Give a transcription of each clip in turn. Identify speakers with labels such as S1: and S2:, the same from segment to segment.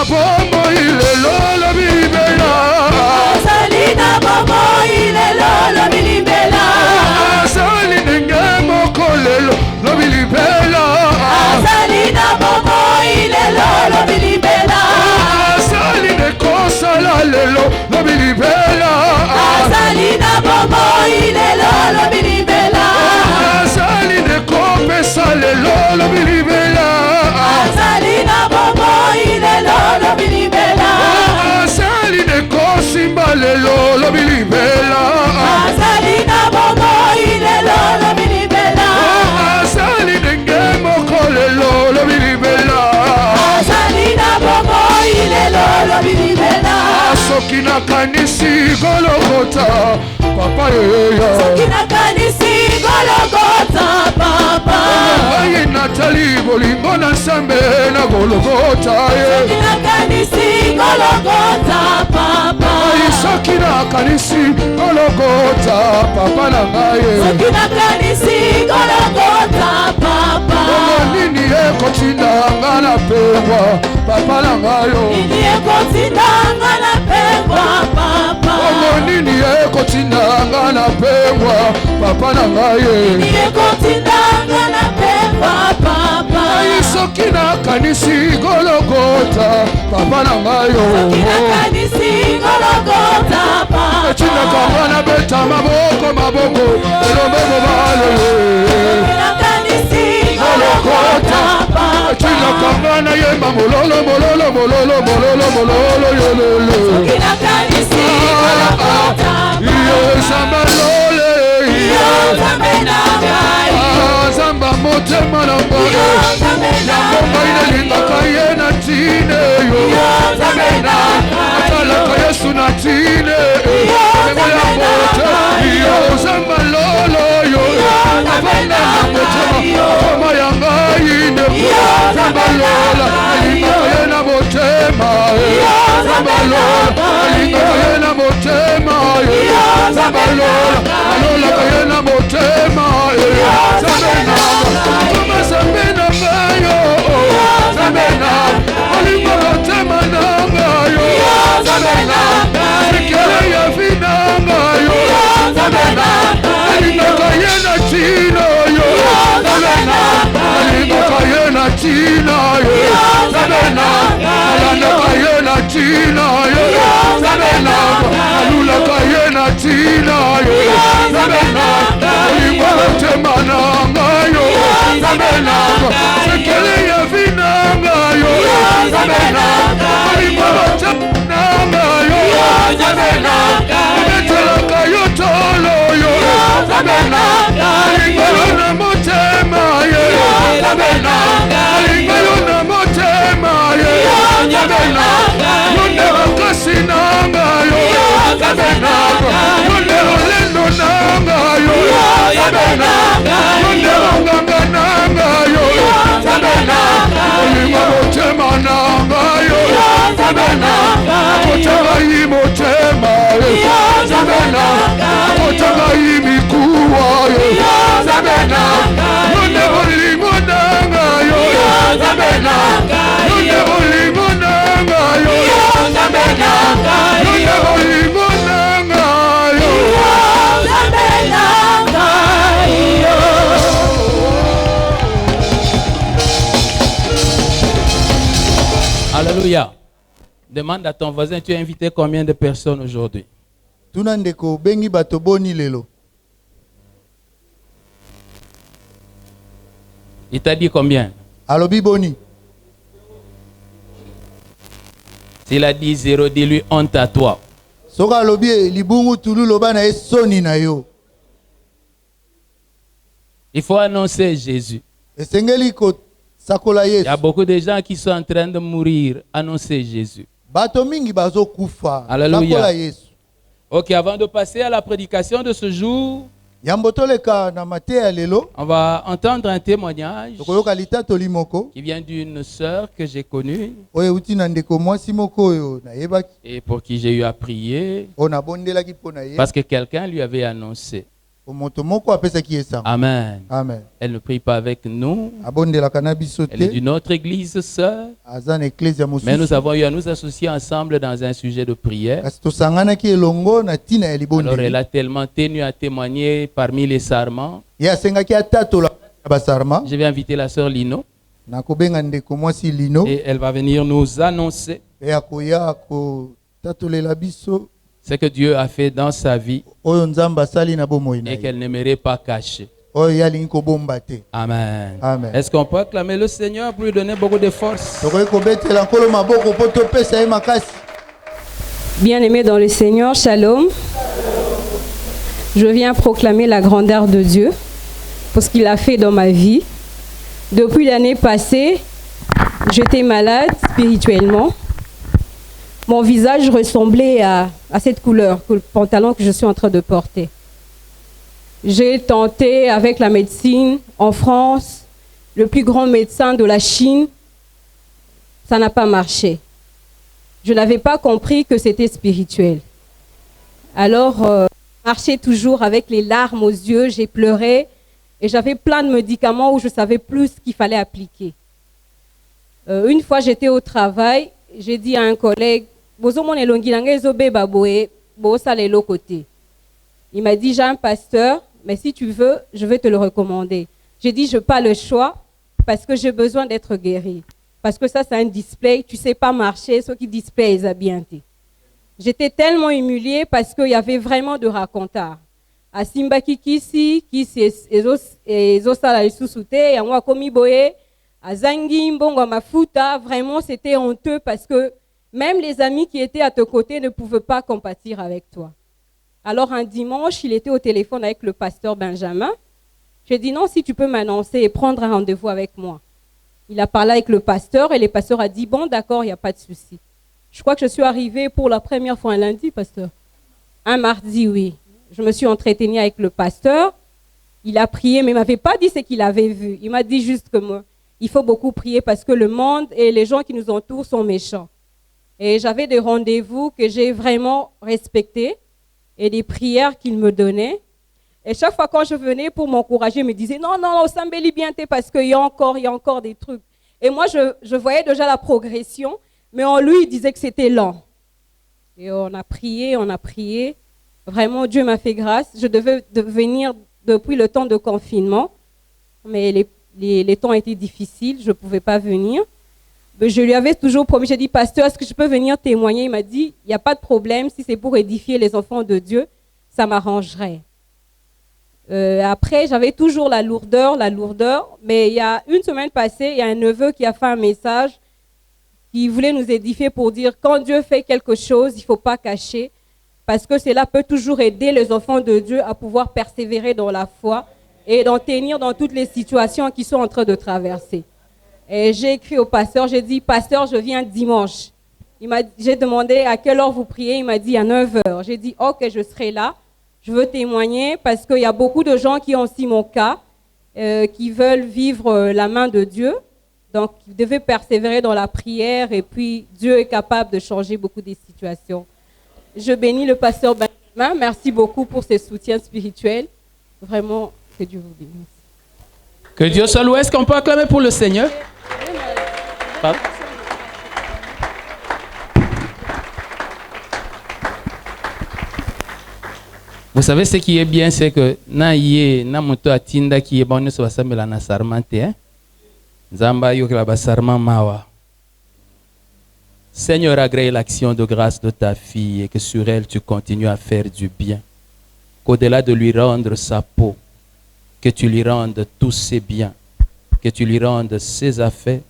S1: bomo ilelo lobibela
S2: azali na bomo ilelo lobilibela
S1: azali ndenge moko lelo lobilibela
S2: azali na bomo ilelo lobilibela
S1: azali nekosala lelo lobilibela
S2: azali na bomo ilelo lobilibela
S1: azali nekopesa lelo lobilibela
S2: azali na bomo ilelo lobilibela
S1: azali nekosimba lelo lobilibela
S2: azali na bomo ilelo lobilibela
S1: azali ndenge moko lelo lobilibela
S2: azali na bomo ilelo lobilibela
S1: soki nakanisi Golgotha papa yeya
S2: soki nakanisi Golgotha papa
S1: aye natali bolingo na Nzambe na Golgotha
S2: soki nakanisi Golgotha papa
S1: soki nakanisi Golgotha papa na ngai
S2: soki nakanisi Golgotha papa
S1: nini ekotinda nga na pengwa papa na ngai
S2: nini ekotinda nga na pengwa papa
S1: nini ekotinda nga na pengwa papa na ngai
S2: nini ekotinda nga na pengwa papa
S1: soki nakanisi Golgotha papa na ngai
S2: soki nakanisi Golgotha papa
S1: etinaka nga na beta maboko elombe mobale
S2: nakanisi Golgotha papa
S1: etinaka nga na yemba mololo yololo
S2: soki nakanisi Golgotha
S1: Nzambe lole
S2: Nzambe na ngai
S1: Nzambe motema na ngai yango ngai nalingaka ye na tine yo atalaka Yesu na tine emengo ya mbote yo Nzambe lolo yo avanda na motema koma ya ngai ndeko Nzambe lola alingaka ye na motema Nzambe lola alingaka ye na motema Nzambe lola alolaka ye na motema Nzambe na ngayo Nzambe na alinga motema na ngayo Nzambe na sekele ya vi na ngayo Nzambe na alingaka ye na tina yo Nzambe na alingaka ye na tina yo Nzambe na alandaka ye na tina yo Nzambe na alulaka ye na tina yo Nzambe na alinga motema na ngayo Nzambe na sekele ya vi na ngayo Nzambe na alinga motema na ngayo Nzambe na ametelaka yo tolo yo Nzambe na alinga yo na motema ye Nzambe na alinga yo na motema ye Nzambe na yonde makasi na ngayo Nzambe na yonde olendo na ngayo Nzambe na yonde onganga na ngayo Nzambe na olinga motema na ngayo Nzambe na kotanga yi motema ye Nzambe na kotanga yi mikuwa ye Nzambe na yonde olingo na ngayo Nzambe na yonde olingo na ngayo Nzambe na yonde olingo na ngayo
S2: Nzambe na ngai
S3: Alléluia. Demande à ton voisin, tu as invité combien de personnes aujourd'hui?
S4: Tunandeko bengi bato boni lelo.
S3: Il t'a dit combien?
S4: Alobi boni.
S3: S'il a dit 0, dis-lui honte à toi.
S4: Soka alobi libungu tulu loba na esoni na yo.
S3: Il faut annoncer Jésus.
S4: Esengeli ko sakola
S3: Il
S4: Yesu.
S3: y a beaucoup de gens qui sont en train de mourir. Annoncer Jésus.
S4: Bato mingi bazo kufa.
S3: Alléluia.
S4: Sakola Yesu.
S3: Ok, avant de passer à la prédication de ce jour,
S4: Yambotoleka na mate ya lelo.
S3: on va entendre un témoignage
S4: Tokoyoka litato limoko.
S3: qui vient d'une sœur que j'ai connue
S4: Oye uti na ndeko mwasi moko oyo na yebaki.
S3: et pour qui j'ai eu à prier
S4: Ona bondelaki pona ye.
S3: parce que quelqu'un lui avait annoncé. Amen.
S4: Amen.
S3: Elle ne prie pas avec nous.
S4: Abondelaka na biso
S3: Elle est
S4: te.
S3: d'une autre église sœur.
S4: Aza na ecclesia
S3: Mais nous
S4: mosusu.
S3: avons eu à nous associer ensemble dans un sujet de prière.
S4: Kasi tosanganaki elongo na ntina ya
S3: Alors elle
S4: libondeli.
S3: a tellement tenu à témoigner parmi les sarments.
S4: Ye asengaki atatola na basarma.
S3: Je vais inviter la sœur Lino
S4: Nakobenga ndeko mwasi Lino.
S3: et elle va venir nous annoncer
S4: Pe akoya kotatolela biso
S3: ce que Dieu a fait dans sa vie
S4: oyo nzambe asali na bomoi na
S3: et
S4: ye.
S3: qu'elle n'aimerait pas cacher.
S4: Oyo ye alingi kobomba te.
S3: Amen.
S4: Amen.
S3: Est-ce qu'on peut acclamer le Seigneur pour lui donner beaucoup de force?
S4: Tokoki kobetela nkolo maboko mpo topesa ye makasi.
S5: Bien-aimés dans le Seigneur, shalom. Je viens proclamer la grandeur de Dieu pour ce qu'il a fait dans ma vie. Depuis l'année passée, j'étais malade spirituellement. Mon visage ressemblait à cette couleur que le pantalon que je suis en train de porter. J'ai tenté avec la médecine en France, le plus grand médecin de la Chine. Ça n'a pas marché. Je n'avais pas compris que c'était spirituel. Alors, marchais toujours avec les larmes aux yeux, j'ai pleuré et j'avais plein de médicaments où je ne savais plus ce qu'il fallait appliquer. Une fois, j'étais au travail, j'ai dit à un collègue, il m'a dit, j'ai un pasteur, mais si tu veux, je vais te le recommander. J'ai dit, je n'ai pas le choix parce que j'ai besoin d'être guéri. Parce que ça, c'est un display, tu ne sais pas marcher, ce qui display est bien. J'étais tellement humiliée parce qu'il y avait vraiment de racontars. À Simba Kisi ezosala lisusu te, yango akomi boye, à Zangi Mbongo Mafuta, vraiment c'était honteux parce que même les amis qui étaient à tes côtés ne pouvaient pas compatir avec toi. Alors un dimanche, il était au téléphone avec le pasteur Benjamin. J'ai dit non, si tu peux m'annoncer et prendre un rendez-vous avec moi. Il a parlé avec le pasteur et le pasteur a dit bon d'accord, il n'y a pas de souci. Je crois que je suis arrivée pour la première fois un lundi, pasteur. Un mardi, oui. Je me suis entretenue avec le pasteur. Il a prié, mais il ne m'avait pas dit ce qu'il avait vu. Il m'a dit juste que moi, il faut beaucoup prier parce que le monde et les gens qui nous entourent sont méchants. Et j'avais des rendez-vous que j'ai vraiment respectés et des prières qu'il me donnait. Et chaque fois quand je venais pour m'encourager, il me disait non, non, Sambeli bien t'es parce qu'il y a encore des trucs. Et moi, je voyais déjà la progression, mais en lui, il disait que c'était lent. Et on a prié. Vraiment, Dieu m'a fait grâce. Je devais venir depuis le temps de confinement, mais les temps étaient difficiles, je ne pouvais pas venir. Mais je lui avais toujours promis, j'ai dit, pasteur, est-ce que je peux venir témoigner? Il m'a dit, il n'y a pas de problème, si c'est pour édifier les enfants de Dieu, ça m'arrangerait. Après, j'avais toujours la lourdeur, mais il y a une semaine passée, il y a un neveu qui a fait un message qui voulait nous édifier pour dire, quand Dieu fait quelque chose, il ne faut pas cacher, parce que cela peut toujours aider les enfants de Dieu à pouvoir persévérer dans la foi et d'en tenir dans toutes les situations qu'ils sont en train de traverser. Et j'ai écrit au pasteur, j'ai dit, pasteur, je viens dimanche. J'ai demandé à quelle heure vous priez, il m'a dit à 9h. J'ai dit, ok, je serai là, je veux témoigner parce qu'il y a beaucoup de gens qui ont aussi mon cas, qui veulent vivre la main de Dieu. Donc, vous devez persévérer dans la prière et puis Dieu est capable de changer beaucoup des situations. Je bénis le pasteur Benjamin. Merci beaucoup pour ce soutien spirituel. Vraiment, que Dieu vous bénisse.
S3: Que Dieu soit loué. Est-ce qu'on peut acclamer pour le Seigneur? Pardon? Vous savez ce qui est bien, c'est que na moto atinda qui est bon so basambela na sarmante hein. Nzamba yo la basarma mawa. Seigneur, agrée l'action de grâce de ta fille et que sur elle tu continues à faire du bien. Qu'au-delà de lui rendre sa peau, que tu lui rendes tous ses biens, que tu lui rendes ses affaires,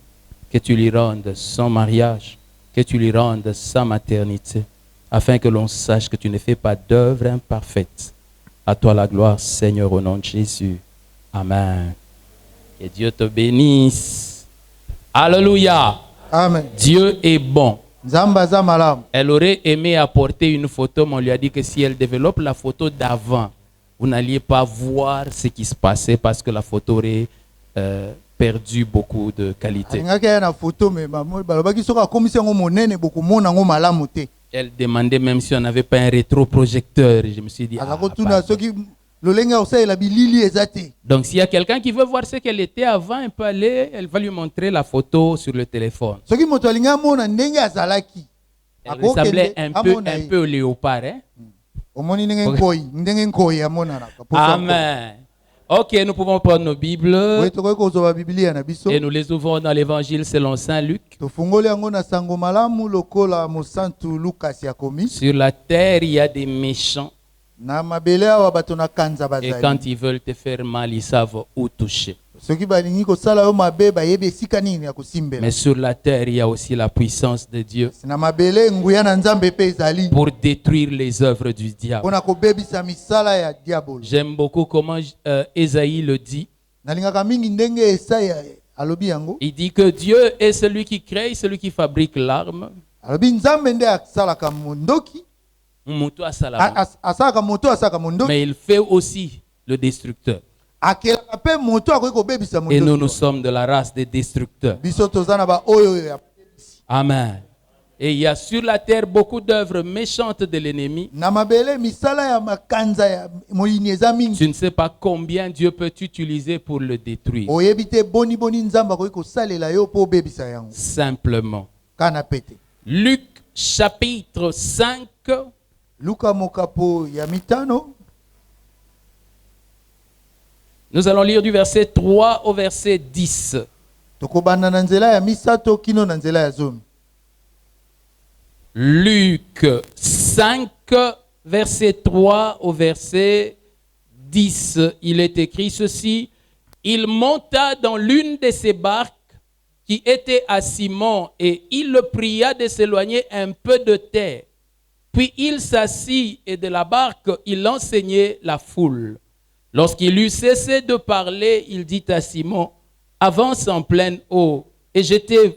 S3: que tu lui rendes son mariage, que tu lui rendes sa maternité, afin que l'on sache que tu ne fais pas d'œuvre imparfaite. À toi la gloire, Seigneur, au nom de Jésus. Amen. Que Dieu te bénisse. Alléluia.
S4: Amen.
S3: Dieu est bon.
S4: Zambaza malam.
S3: Elle aurait aimé apporter une photo, mais on lui a dit que si elle développe la photo d'avant, vous n'alliez pas voir ce qui se passait parce que la photo aurait perdu beaucoup de qualité.
S4: Elle
S3: Elle demandait même si on n'avait pas un rétroprojecteur. Je me suis dit, ah,
S4: lolenge akosalela bilili eza te.
S3: Donc s'il y a quelqu'un qui veut voir ce qu'elle était avant, elle peut aller, elle va lui montrer la photo sur le téléphone.
S4: Soki moto alingi amona ndenge azalaki,
S3: Elle ressemblait un peu au léopard. Hein?
S4: omoni ndenge nkoi amonanaka.
S3: Amen. Ok, nous pouvons prendre nos Bibles
S4: Oui, tokoki kozwa biblia na biso.
S3: et nous les ouvrons dans l'évangile selon Saint Luc.
S4: Tofungoli yango na sango malamu lokola mosantu Lukas yakomi.
S3: Sur la terre, il y a des méchants.
S4: Na mabele awa bato na kanza
S3: Et
S4: bazali.
S3: quand ils veulent te faire mal, ils savent où toucher.
S4: Soki balingi kosala yo mabe bayebi esika nini ya kosimbela.
S3: Mais sur la terre, il y a aussi la puissance de Dieu
S4: Na mabele nguya na nzambe pe ezali.
S3: pour détruire les œuvres du diable.
S4: Pona kobebisa misala ya diabolo.
S3: J'aime beaucoup comment Ésaïe le dit.
S4: Nalingaka mingi ndenge Esaya alobi yango.
S3: Il dit que Dieu est celui qui crée, celui qui fabrique l'arme.
S4: Alobi nzambe nde asalaka mondoki.
S3: Mutu asalaka.
S4: Asalaka moto asalaka mondoki.
S3: Mais il fait aussi le destructeur.
S4: Akelaka pe moto akoki kobebisa mondoki.
S3: Et nous sommes de la race des destructeurs.
S4: Biso tozana ba oyo ya.
S3: Amen. Et il y a sur la terre beaucoup d'œuvres méchantes de l'ennemi.
S4: Na mabele misala ya makanza ya moyini eza mingi.
S3: Tu ne sais pas combien Dieu peut utiliser pour le détruire.
S4: Oyebi te boni nzamba akoki kosalela yo po obebisa yango.
S3: Simplement.
S4: Kana pete.
S3: Luc chapitre 5.
S4: Luka mokapo ya mitano.
S3: Nous allons lire du verset 3 au verset 10.
S4: Tokobanda na nzela ya misato kino na nzela ya zomi.
S3: Luc 5, verset 3 au verset 10, il est écrit ceci. Il monta dans l'une de ses barques qui était à Simon et il le pria de s'éloigner un peu de terre. Puis il s'assit et de la barque, il enseignait la foule. Lorsqu'il eut cessé de parler, il dit à Simon, avance en pleine eau et jetez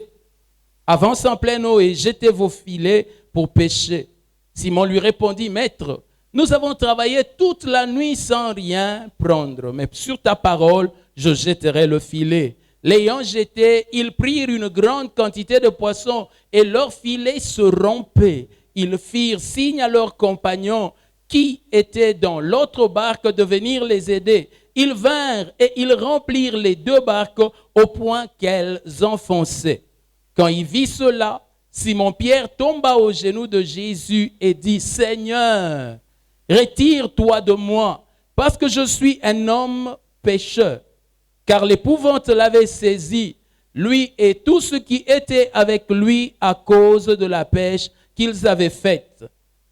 S3: vos filets pour pêcher. Simon lui répondit, Maître, nous avons travaillé toute la nuit sans rien prendre, mais sur ta parole, je jetterai le filet. L'ayant jeté, ils prirent une grande quantité de poissons et leurs filets se rompaient. Ils firent signe à leurs compagnons qui étaient dans l'autre barque de venir les aider. Ils vinrent et ils remplirent les deux barques au point qu'elles enfonçaient. Quand il vit cela, Simon-Pierre tomba aux genoux de Jésus et dit, Seigneur, retire-toi de moi, parce que je suis un homme pécheur. Car l'épouvante l'avait saisi, lui et tous ceux qui étaient avec lui à cause de la pêche qu'ils avaient faite.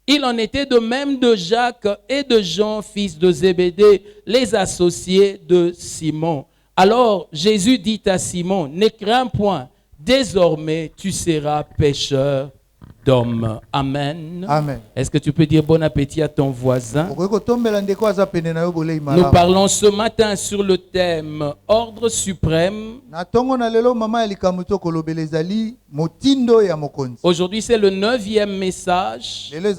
S3: Il en était de même de Jacques et de Jean, fils de Zébédée, les associés de Simon. Alors Jésus dit à Simon, ne crains point, désormais tu seras pêcheur d'hommes. Amen.
S4: Amen.
S3: Est-ce que tu peux dire bon appétit à ton voisin?
S4: Nous
S3: Nous parlons ce matin sur le thème ordre suprême. Aujourd'hui, c'est le 9e message. Le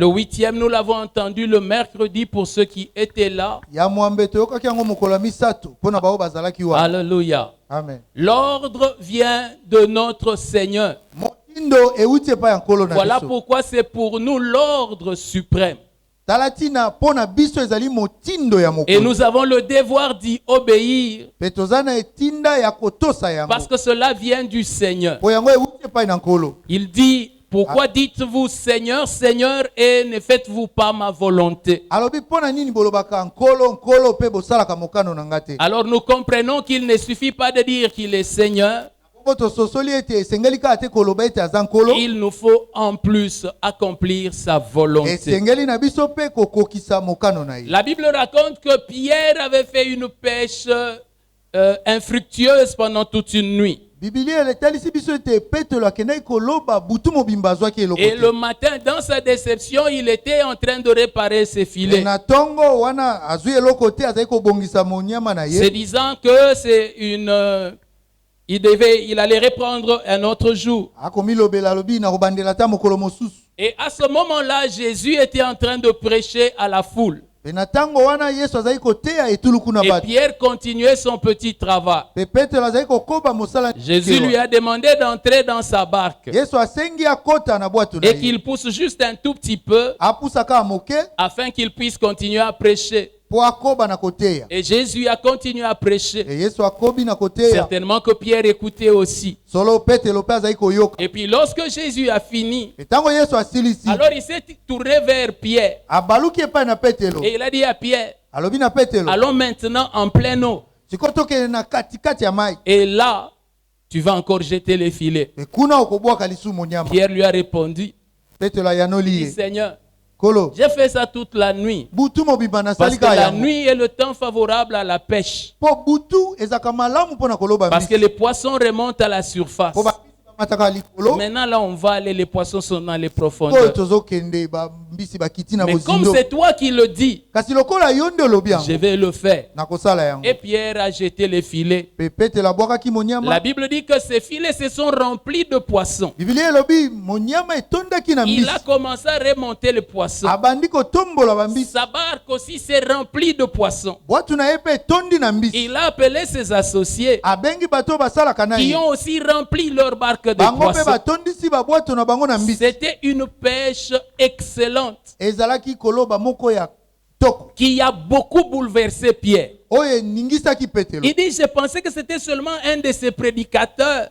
S3: 8e, nous l'avons entendu le mercredi pour ceux qui étaient là. Alléluia.
S4: Amen.
S3: L'ordre vient de notre Seigneur. Voilà pourquoi c'est pour nous l'ordre suprême. Et nous avons le devoir d'y obéir parce que cela vient du Seigneur. Il dit, pourquoi dites-vous Seigneur, Seigneur, et ne faites-vous pas ma volonté? Alors nous comprenons qu'il ne suffit pas de dire qu'il est Seigneur. Il nous faut en plus accomplir sa volonté. La Bible raconte que Pierre avait fait une pêche infructueuse pendant toute une nuit. Et le matin, dans sa déception, il était en train de réparer ses filets. Se disant que c'est une... Il allait reprendre un autre jour. Et à ce moment-là, Jésus était en train de prêcher à la foule.
S4: Pe na tango wana Yesu azali koteya etuluku na
S3: Et
S4: bato.
S3: Pierre continuait son petit travail.
S4: Pe Petelo azali kokoba mosala.
S3: Jésus lui a demandé d'entrer dans sa barque
S4: Yesu asengi akota na bwato na
S3: et
S4: ye.
S3: qu'il pousse juste un tout petit peu
S4: Apusaka moke
S3: afin qu'il puisse continuer à prêcher.
S4: po akoba na koteya.
S3: Et Jésus a continué à prêcher.
S4: E Yesu akobi na koteya.
S3: Certainement que Pierre écoutait aussi.
S4: Solo Petelo pe azali koyoka.
S3: Et puis lorsque Jésus a fini,
S4: E tango Yesu asilisi.
S3: alors il s'est tourné vers Pierre
S4: Abaluki epai na Petelo.
S3: et il a dit à Pierre,
S4: Alobi na Petelo.
S3: allons maintenant en pleine eau.
S4: Siko tokende na katikati ya mai.
S3: Et là, tu vas encore jeter les filets.
S4: E kuna okobwaka lisumu nyama.
S3: Pierre lui a répondu,
S4: Petelo ayanoli
S3: dit,
S4: ye.
S3: Seigneur,
S4: Kolo.
S3: j'ai fait ça toute la nuit.
S4: Butu mobimba na
S3: Parce que
S4: salika
S3: la
S4: yango.
S3: nuit est le temps favorable à la pêche.
S4: Po butu ezaka malamu pona koloba
S3: Parce que
S4: mbisi.
S3: les poissons remontent à la surface.
S4: Po ba mataka likolo.
S3: Maintenant, là, on va aller, les poissons sont dans les
S4: Po
S3: profondeurs.
S4: tozokende ba mbisi bakiti na
S3: Mais comme
S4: bozindo.
S3: c'est toi qui le dis,
S4: Kasi lokola yonde olobi yango.
S3: je vais le faire.
S4: Na kosala yango.
S3: Et Pierre a jeté les filets.
S4: Pe Petelo abwakaki
S3: La
S4: monyama.
S3: Bible dit que ces filets se sont remplis de poissons.
S4: Biblia elobi monyama etondaki na
S3: Il
S4: mbisi.
S3: a commencé à remonter les poissons.
S4: Abandi kotombola ba mbisi.
S3: Sa barque aussi s'est remplie de poissons.
S4: Bwatu na ye pe etondi na mbisi.
S3: Il a appelé ses associés
S4: Abengi bato basalaka na
S3: qui
S4: ye.
S3: ont aussi rempli leur barque de
S4: Bango pe
S3: poissons.
S4: batondisi babwato na bango na mbisi.
S3: C'était une pêche excellente
S4: Ezalaki koloba moko ya toko.
S3: qui a beaucoup bouleversé Pierre.
S4: Oyo eningisaki Petelo.
S3: Il dit, je pensais que c'était seulement un de ces prédicateurs.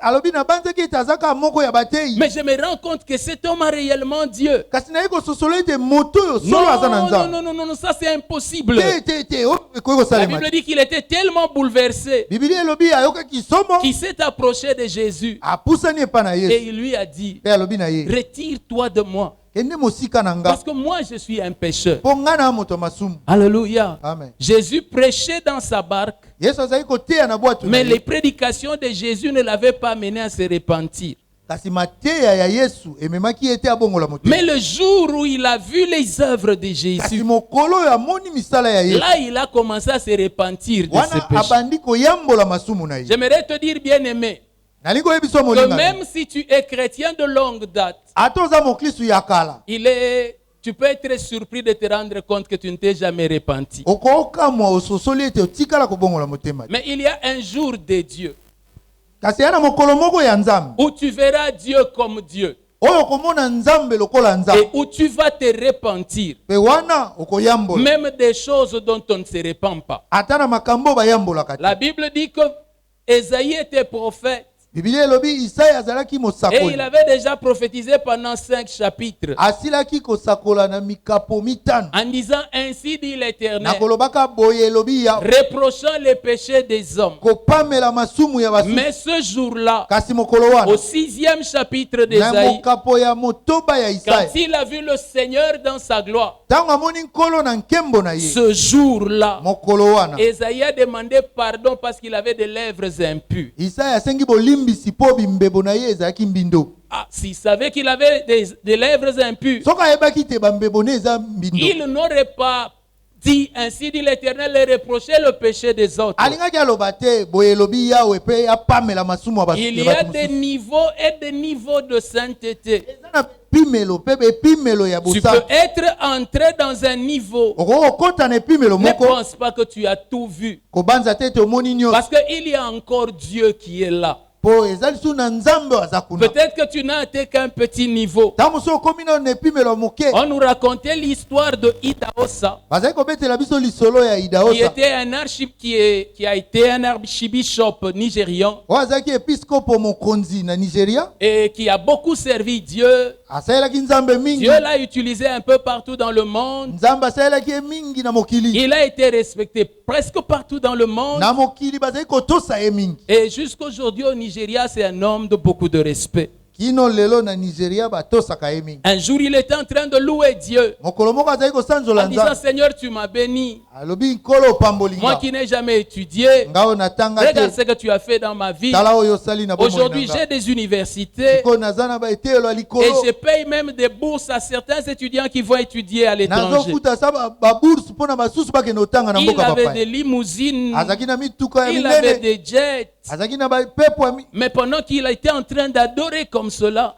S4: Alobi na banzaki ete azaka moko ya bateyi.
S3: Mais je me rends compte que cet homme a réellement Dieu.
S4: Kasi naye kososola ete moto oyo
S3: Non,
S4: solo aza na
S3: non,
S4: nzambe.
S3: non, non, non, non, ça c'est impossible.
S4: Te oyo ekoki
S3: La
S4: kosalema
S3: Bible
S4: te.
S3: dit qu'il était tellement bouleversé
S4: Biblia elobi ayokaki somo
S3: qu'il s'est approché de Jésus
S4: apusani epa na
S3: et
S4: Yesu.
S3: il lui a dit,
S4: Pe alobi na ye
S3: retire-toi de moi
S4: kende mosika na nga
S3: parce que moi je suis un pécheur.
S4: mpo nga na moto masumu.
S3: Alléluia.
S4: Amen.
S3: Jésus prêchait dans sa barque,
S4: Yesu azali koteya na bwato na
S3: mais les
S4: ye.
S3: prédications de Jésus ne l'avaient pas mené à se repentir.
S4: Kasi mateya ya Yesu ememaki ete abongola moto.
S3: Mais le jour où il a vu les œuvres de
S4: Kasi
S3: Jésus,
S4: mokolo oyo amoni misala ya Yesu.
S3: là il a commencé à se repentir de ses
S4: Wana
S3: péchés.
S4: abandi koyambola masumu na ye.
S3: J'aimerais te dire, bien-aimé,
S4: Nali koyebisa
S3: que
S4: molinga.
S3: même si tu es chrétien de longue date,
S4: Ata oza moklistu ya kala.
S3: tu peux être surpris de te rendre compte que tu ne t'es jamais repenti.
S4: Okokamwa ososoli ete otikala kobongola motema.
S3: Mais il y a un jour de Dieu
S4: Kasi yana mokolo moko ya nzambe.
S3: où tu verras Dieu comme Dieu
S4: Oyo komona nzambe lokola
S3: et
S4: nzambe.
S3: où tu vas te repentir,
S4: Pe wana okoyambola.
S3: même des choses dont on ne se repent pas.
S4: Ata na makambo bayambolaka te.
S3: La Bible dit que Ésaïe était prophète
S4: Biblia elobi Isaya azalaki
S3: et il
S4: mosakoli.
S3: avait déjà prophétisé pendant 5 chapitres
S4: Asilaki kosakola na mikapo mitano.
S3: en disant ainsi dit l'Éternel,
S4: Na kolobaka boye elobi ya
S3: reprochant les péchés des hommes.
S4: kopamela masumu ya basu.
S3: Mais ce jour-là,
S4: Kasi mokolo wana
S3: au 6e chapitre
S4: na
S3: d'Ésaïe,
S4: mokapo ya motoba ya
S3: quand
S4: Isaya.
S3: il a vu le Seigneur dans sa gloire,
S4: Tango amoni nkolo na nkembo na ye.
S3: ce jour-là,
S4: Mokolo wana
S3: Ésaïe a demandé pardon parce qu'il avait des lèvres impures.
S4: Isaya asengi bolimbisi po bimbebo na ye ezalaki mbindo.
S3: Ah, s'il savait qu'il avait des lèvres impures,
S4: Soki ayebaki te bambebo ne eza mbindo.
S3: il n'aurait pas dit, ainsi dit l'Éternel, et reprocher le péché des autres.
S4: Alingaki aloba te boye elobi yawe pe apamela masumu ya basu.
S3: Il y a des niveaux et des niveaux de sainteté.
S4: Eza na pimelo pe epimelo ya
S3: Tu peux
S4: bosa.
S3: être entré dans un niveau.
S4: Okoko kota na epimelo
S3: Ne
S4: moko
S3: pense pas que tu as tout vu.
S4: kobanza te omoni nyonso.
S3: Parce qu'il y a encore Dieu qui est là.
S4: Po eza lisu na nzambe aza kuna.
S3: Peut-être que tu n'as été qu'un petit niveau.
S4: Tango so okomi na epimelo moke.
S3: On nous racontait l'histoire de Idaosa,
S4: Bazali kobetela biso lisolo ya
S3: qui
S4: Idaosa.
S3: était qui a été un archibishop nigérian
S4: Oyo azalaki episkopo mokonzi na Nigeria.
S3: et qui a beaucoup servi Dieu.
S4: Asalelaki nzambe mingi.
S3: Dieu l'a utilisé un peu partout dans le monde.
S4: Nzambe asalelaki ye mingi na mokili.
S3: Il a été respecté presque partout dans le monde.
S4: Na mokili bazali kotosa ye mingi.
S3: Et jusqu'aujourd'hui au Nigeria, c'est un homme de beaucoup de respect.
S4: Kino lelo na Nigeria batosaka ye mingi.
S3: Un jour, il était en train de louer Dieu
S4: Mokolo moko azali kosanzola
S3: en disant,
S4: nzambe.
S3: Seigneur, tu m'as béni.
S4: Alobi nkolo opamboli
S3: Moi
S4: nga.
S3: qui n'ai jamais étudié,
S4: Ngao natanga
S3: regarde
S4: te.
S3: ce que tu as fait dans ma vie.
S4: Tala oyo osali na bomoi na
S3: Aujourd'hui,
S4: nga.
S3: j'ai des universités
S4: Sikoyo naza na baetelo ya
S3: et
S4: likolo.
S3: je paye même des bourses à certains étudiants qui vont étudier à l'étranger.
S4: Nazofuta sa babourse mpona basusu bakende otanga na
S3: Il
S4: mboka
S3: avait
S4: papa.
S3: des limousines,
S4: Azalaki na mituka ya
S3: il avait
S4: minene.
S3: des jets.
S4: Azalaki na bapepo ya
S3: Mais pendant qu'il était en train d'adorer comme cela,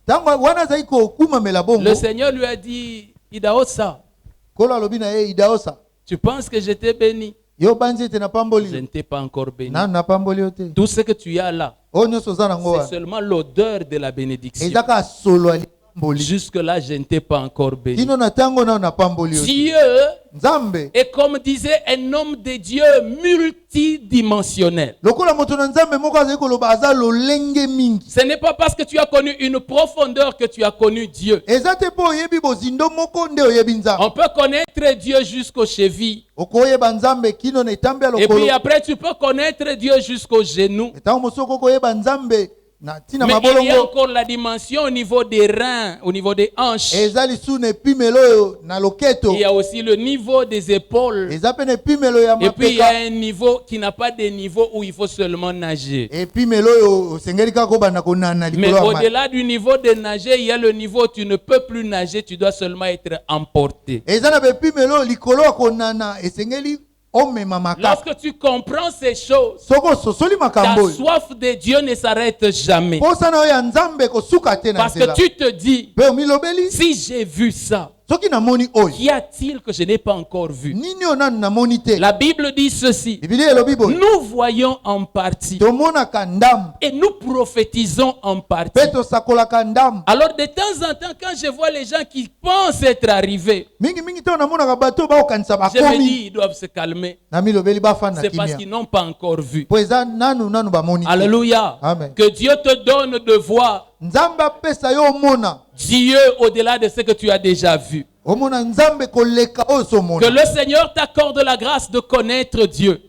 S4: Tango wana azali kokumamela bongo.
S3: le Seigneur lui a dit, Idaosa,
S4: Kolo alobi na ye idaosa.
S3: Tu penses que je t'ai béni?
S4: Yo banzi ete na
S3: Je
S4: pamboli.
S3: ne t'ai pas encore béni.
S4: Na na pamboli ote.
S3: Tout ce que tu as là,
S4: O nyoso za nango
S3: c'est
S4: wa.
S3: seulement l'odeur de la bénédiction.
S4: Ezaka solo ali pamboli.
S3: Jusque-là, je ne t'ai pas encore béni.
S4: Kino na tango na pamboli ote.
S3: Dieu
S4: Nzambe.
S3: est, comme disait un homme de Dieu, multidimensionnel.
S4: Lokola moto na Nzambe moko azali koloba aza lolenge mingi.
S3: Ce n'est pas parce que tu as connu une profondeur que tu as connu Dieu.
S4: Eza te po oyebi bozindo moko nde oyebi Nzambe.
S3: On peut connaître Dieu jusqu'aux chevilles.
S4: Okoyeba Nzambe kino na etambe ya
S3: Et puis
S4: lokolo.
S3: après, tu peux connaître Dieu jusqu'aux genoux.
S4: Etango mosoko koyeba Nzambe na tina
S3: Mais il y a
S4: mabolongo.
S3: encore la dimension au niveau des reins, au niveau des hanches.
S4: Eza lisu na epimelo na loketo.
S3: Il y a aussi le niveau des épaules.
S4: Eza pe na epimelo ya
S3: Et puis il y a
S4: mapeka.
S3: un niveau qui n'a pas de niveau où il faut seulement nager.
S4: Epimelo yo osengeli kaka kobanda konana
S3: Mais
S4: likolo ya mai.
S3: au-delà du niveau de nager, il y a le niveau où tu ne peux plus nager, tu dois seulement être emporté.
S4: Eza na bepimelo likolo ya konana esengeli omema makaka.
S3: Lorsque tu comprends ces choses,
S4: Soko sosoli
S3: ta
S4: makambo.
S3: soif de Dieu ne s'arrête jamais.
S4: Posa na yo ya Nzambe kosuka te na
S3: Parce que
S4: nzela.
S3: tu te dis,
S4: Pe omilobeli
S3: si j'ai vu ça,
S4: soki namoni oyo.
S3: qu'y a-t-il que je n'ai pas encore vu?
S4: Nini yo nanu namoni te.
S3: La Bible dit ceci,
S4: Biblia elobi boye.
S3: nous voyons en partie
S4: Tomonaka ndambo.
S3: et nous prophétisons en partie.
S4: Pe tosakolaka ndambo.
S3: Alors de temps en temps, quand je vois les gens qui pensent être arrivés,
S4: Mingi mingi te namonaka bato baokanisa
S3: je me
S4: bakomi.
S3: dis, ils doivent se calmer.
S4: Namilobeli bafana
S3: C'est parce
S4: kimia.
S3: qu'ils n'ont pas encore vu.
S4: Po eza nanu bamoni te.
S3: Alléluia.
S4: Amen.
S3: Que Dieu te donne de voir
S4: Nzambe apesa yo omona.
S3: Dieu au-delà de ce que tu as déjà vu.
S4: Omona Nzambe koleka oyo
S3: Que
S4: somona.
S3: le Seigneur t'accorde la grâce de connaître Dieu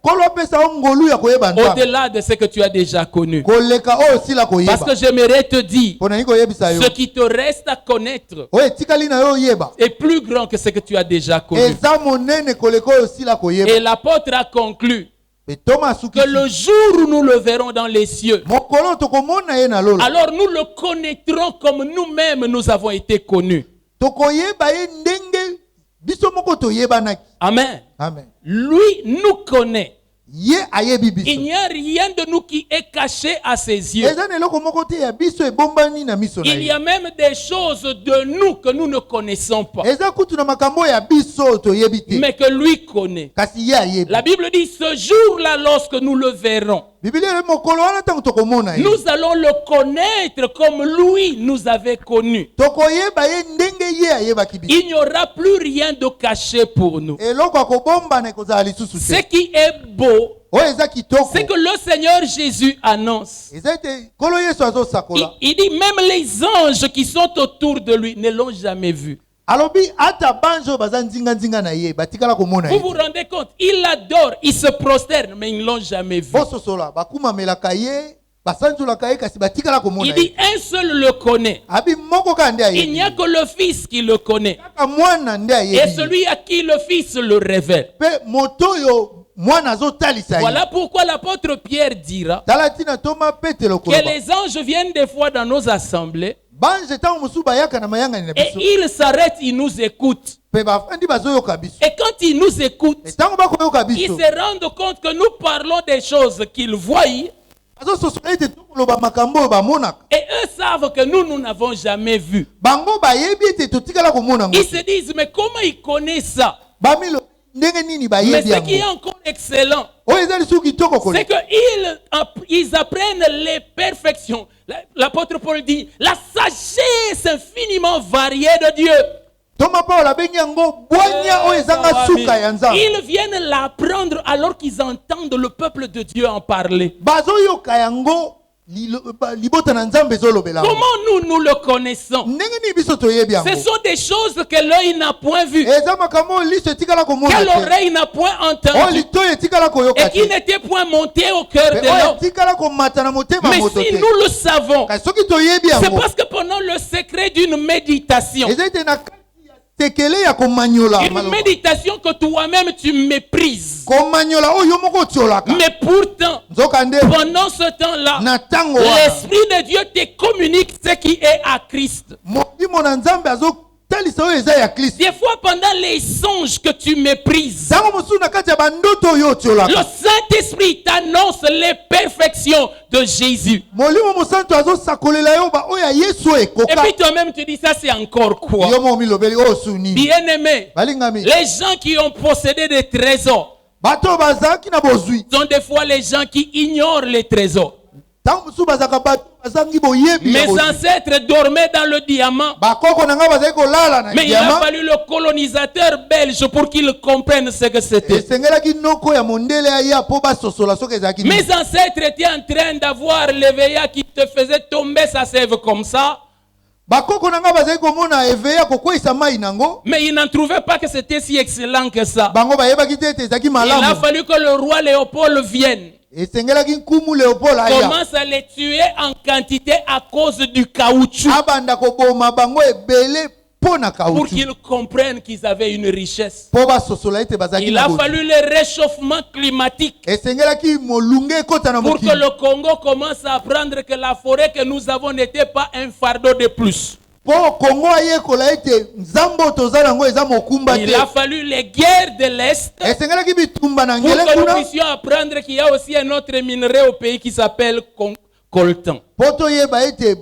S4: Kolo apesa yo ngolu ya koyeba Nzambe.
S3: au-delà de ce que tu as déjà connu.
S4: Koleka oyo sila
S3: Parce
S4: koyeba.
S3: que j'aimerais te dire,
S4: Pona ni koyebisa yo.
S3: ce qui te reste à connaître
S4: Oyo etikali na yo oyeba.
S3: est plus grand que ce que tu as déjà connu.
S4: Eza monene koleka oyo sila koyeba.
S3: Et l'apôtre a conclu
S4: Pe Thomas asuki.
S3: que le jour où nous le verrons dans les cieux,
S4: Mokolo tokomona ye na lolo.
S3: alors nous le connaîtrons comme nous-mêmes nous avons été connus.
S4: Tokoyeba ye ndenge biso moko toyebanaki.
S3: Amen.
S4: Amen.
S3: Lui nous connaît.
S4: Ye ayebi
S3: Il
S4: biso.
S3: n'y a rien de nous qui est caché à ses yeux.
S4: Eza na eloko moko te ya biso ebombani na miso na
S3: Il y a
S4: ye.
S3: même des choses de nous que nous ne connaissons pas,
S4: Eza kutu na makambo ya biso toyebi te.
S3: mais que lui connaît.
S4: Kasi ye ayebi.
S3: La Bible dit, ce jour-là, lorsque nous le verrons,
S4: Biblia ele mokolo wana ntango tokomona ye.
S3: nous allons le connaître comme lui nous avait connu.
S4: Tokoyeba ye ndenge ye ayebaki biso.
S3: Il n'y aura plus rien de caché pour nous.
S4: Eloko akobombana ekozala lisusu
S3: Ce
S4: te.
S3: qui est beau,
S4: Oyo eza kitoko.
S3: c'est que le Seigneur Jésus annonce.
S4: Eza ete kolo Yesu azosakola.
S3: Il dit, même les anges qui sont autour de lui ne l'ont jamais vu.
S4: Alobi ata banjo baza nzinga na ye batikala komona
S3: Vous
S4: ye.
S3: vous rendez compte? Il l'adore, il se prosterne, mais ils ne l'ont jamais vu.
S4: Bososola bakumamelaka ye basanzolaka ye kasi batikala komona
S3: Il
S4: ye.
S3: dit, un seul le connaît.
S4: Abi moko kaka nde
S3: Il n'y a
S4: ayebi.
S3: que le Fils qui le connaît.
S4: Kaka mwana nde
S3: Et
S4: ayebi.
S3: celui à qui le Fils le révèle.
S4: Pe moto oyo mwana azotalisa ye.
S3: Voilà pourquoi l'apôtre Pierre dira
S4: Tala tina Toma Petelo
S3: que
S4: koloba.
S3: les anges viennent des fois dans nos assemblées
S4: Banze tango mosusu bayaka na mayangani na
S3: et
S4: biso.
S3: ils s'arrêtent, ils nous écoutent.
S4: Pe bafandi bazoyoka biso.
S3: Et quand ils nous écoutent,
S4: Tango bakoyoka
S3: ils
S4: biso.
S3: se rendent compte que nous parlons des choses qu'ils voient et
S4: Azososola ete tokoloba makambo oyo bamonaka.
S3: eux savent que nous n'avons jamais vu.
S4: Bango bayebi ete totikala komona ngo.
S3: Ils se disent, mais comment ils connaissent ça?
S4: Bamilo ndenge nini
S3: Mais
S4: bayebi
S3: ce qui est
S4: yango.
S3: encore excellent,
S4: Oyo eza lisusu kitoko
S3: c'est
S4: koleka.
S3: qu'ils apprennent les perfections. L'apôtre Paul dit, la sagesse infiniment variée de Dieu.
S4: Toma Paul abengi yango bwanya oyo ezanga suka ya Nzambe.
S3: Ils viennent l'apprendre alors qu'ils entendent le peuple de Dieu en parler.
S4: Bazoyoka yango libota na Nzambe ezolobela.
S3: Comment nous le connaissons?
S4: Ndenge nini biso toyebi yango.
S3: Ce sont des choses que l'œil n'a point vues,
S4: Eza makambo oyo liso etikala komona
S3: que
S4: te.
S3: l'oreille n'a point
S4: Oyo
S3: entendu
S4: litoyi etikala koyoka
S3: et qui
S4: te.
S3: n'était point monté au cœur
S4: Pe
S3: de
S4: oyo
S3: l'homme.
S4: etikala komata na motema
S3: Mais
S4: moto
S3: si
S4: te.
S3: nous le savons,
S4: Kasi soki toyebi
S3: c'est
S4: yango.
S3: parce que pendant le secret d'une méditation,
S4: Eza ete na kati ya tekele ya komanyola
S3: une
S4: maloba.
S3: méditation que toi-même tu méprises.
S4: Komanyola oyo moko otiolaka.
S3: Mais pourtant,
S4: Nzoka nde
S3: pendant ce temps-là,
S4: na tango wana.
S3: l'Esprit de Dieu te communique ce qui est à Christ.
S4: Molimo na Nzambe kotalisa oyo eza ya Kristo.
S3: Des fois, pendant les songes que tu méprises,
S4: Zango mosusu na kati ya bandoto oyo
S3: le
S4: otiolaka.
S3: Saint-Esprit t'annonce les perfections de Jésus.
S4: Molimo mosantu azosakolela yo ba oyo ya Yesu
S3: Et
S4: ekoka.
S3: puis toi-même tu dis, ça c'est encore quoi?
S4: Yo mo milobeli o suni.
S3: Bien-aimé,
S4: Balingami.
S3: les gens qui ont possédé des trésors
S4: Bato bazaki na bozwi.
S3: sont des fois les gens qui ignorent les trésors.
S4: Tango mosusu bazaka bato bazangi boyebi ya
S3: Mes
S4: bozwi.
S3: ancêtres dormaient dans le diamant.
S4: Bakoko na nga bazali kolala na
S3: Mais il a
S4: diamant.
S3: fallu le colonisateur belge pour qu'il comprenne ce que c'était.
S4: Esengelaki noko ya mondele ya ya po basosola soki ezalaki nini.
S3: Mes ancêtres étaient en train d'avoir l'éveil qui te faisait tomber sa sève comme ça.
S4: Bakoko na nga bazali komona eveya kokweyisa mai nango.
S3: Mais ils n'en trouvaient pas que c'était si excellent que ça.
S4: Bango bayebaki te ete ezalaki
S3: Il a
S4: malamu.
S3: fallu que le roi Léopold vienne.
S4: Esengelaki nkumu Léopold aya.
S3: Commence à les tuer en quantité à cause du caoutchouc.
S4: Abanda koboma bango ebele po na
S3: Pour
S4: kauchu.
S3: qu'ils comprennent qu'ils avaient une richesse.
S4: Po basosola ete bazalaki
S3: Il
S4: na
S3: a
S4: bozi.
S3: fallu le réchauffement climatique
S4: Esengelaki molunge ekota na
S3: pour que
S4: mokili.
S3: le Congo commence à apprendre que la forêt que nous avons n'était pas un fardeau de plus.
S4: Po Kongo ayekola ete nzambo toza nango eza mokumba
S3: Il a
S4: te.
S3: fallu les guerres de l'Est
S4: Esengelaki bitumba na
S3: pour
S4: ngele
S3: que nous
S4: kuna.
S3: puissions apprendre qu'il y a aussi un autre minerai au pays qui s'appelle coltan.
S4: Po toyeba ete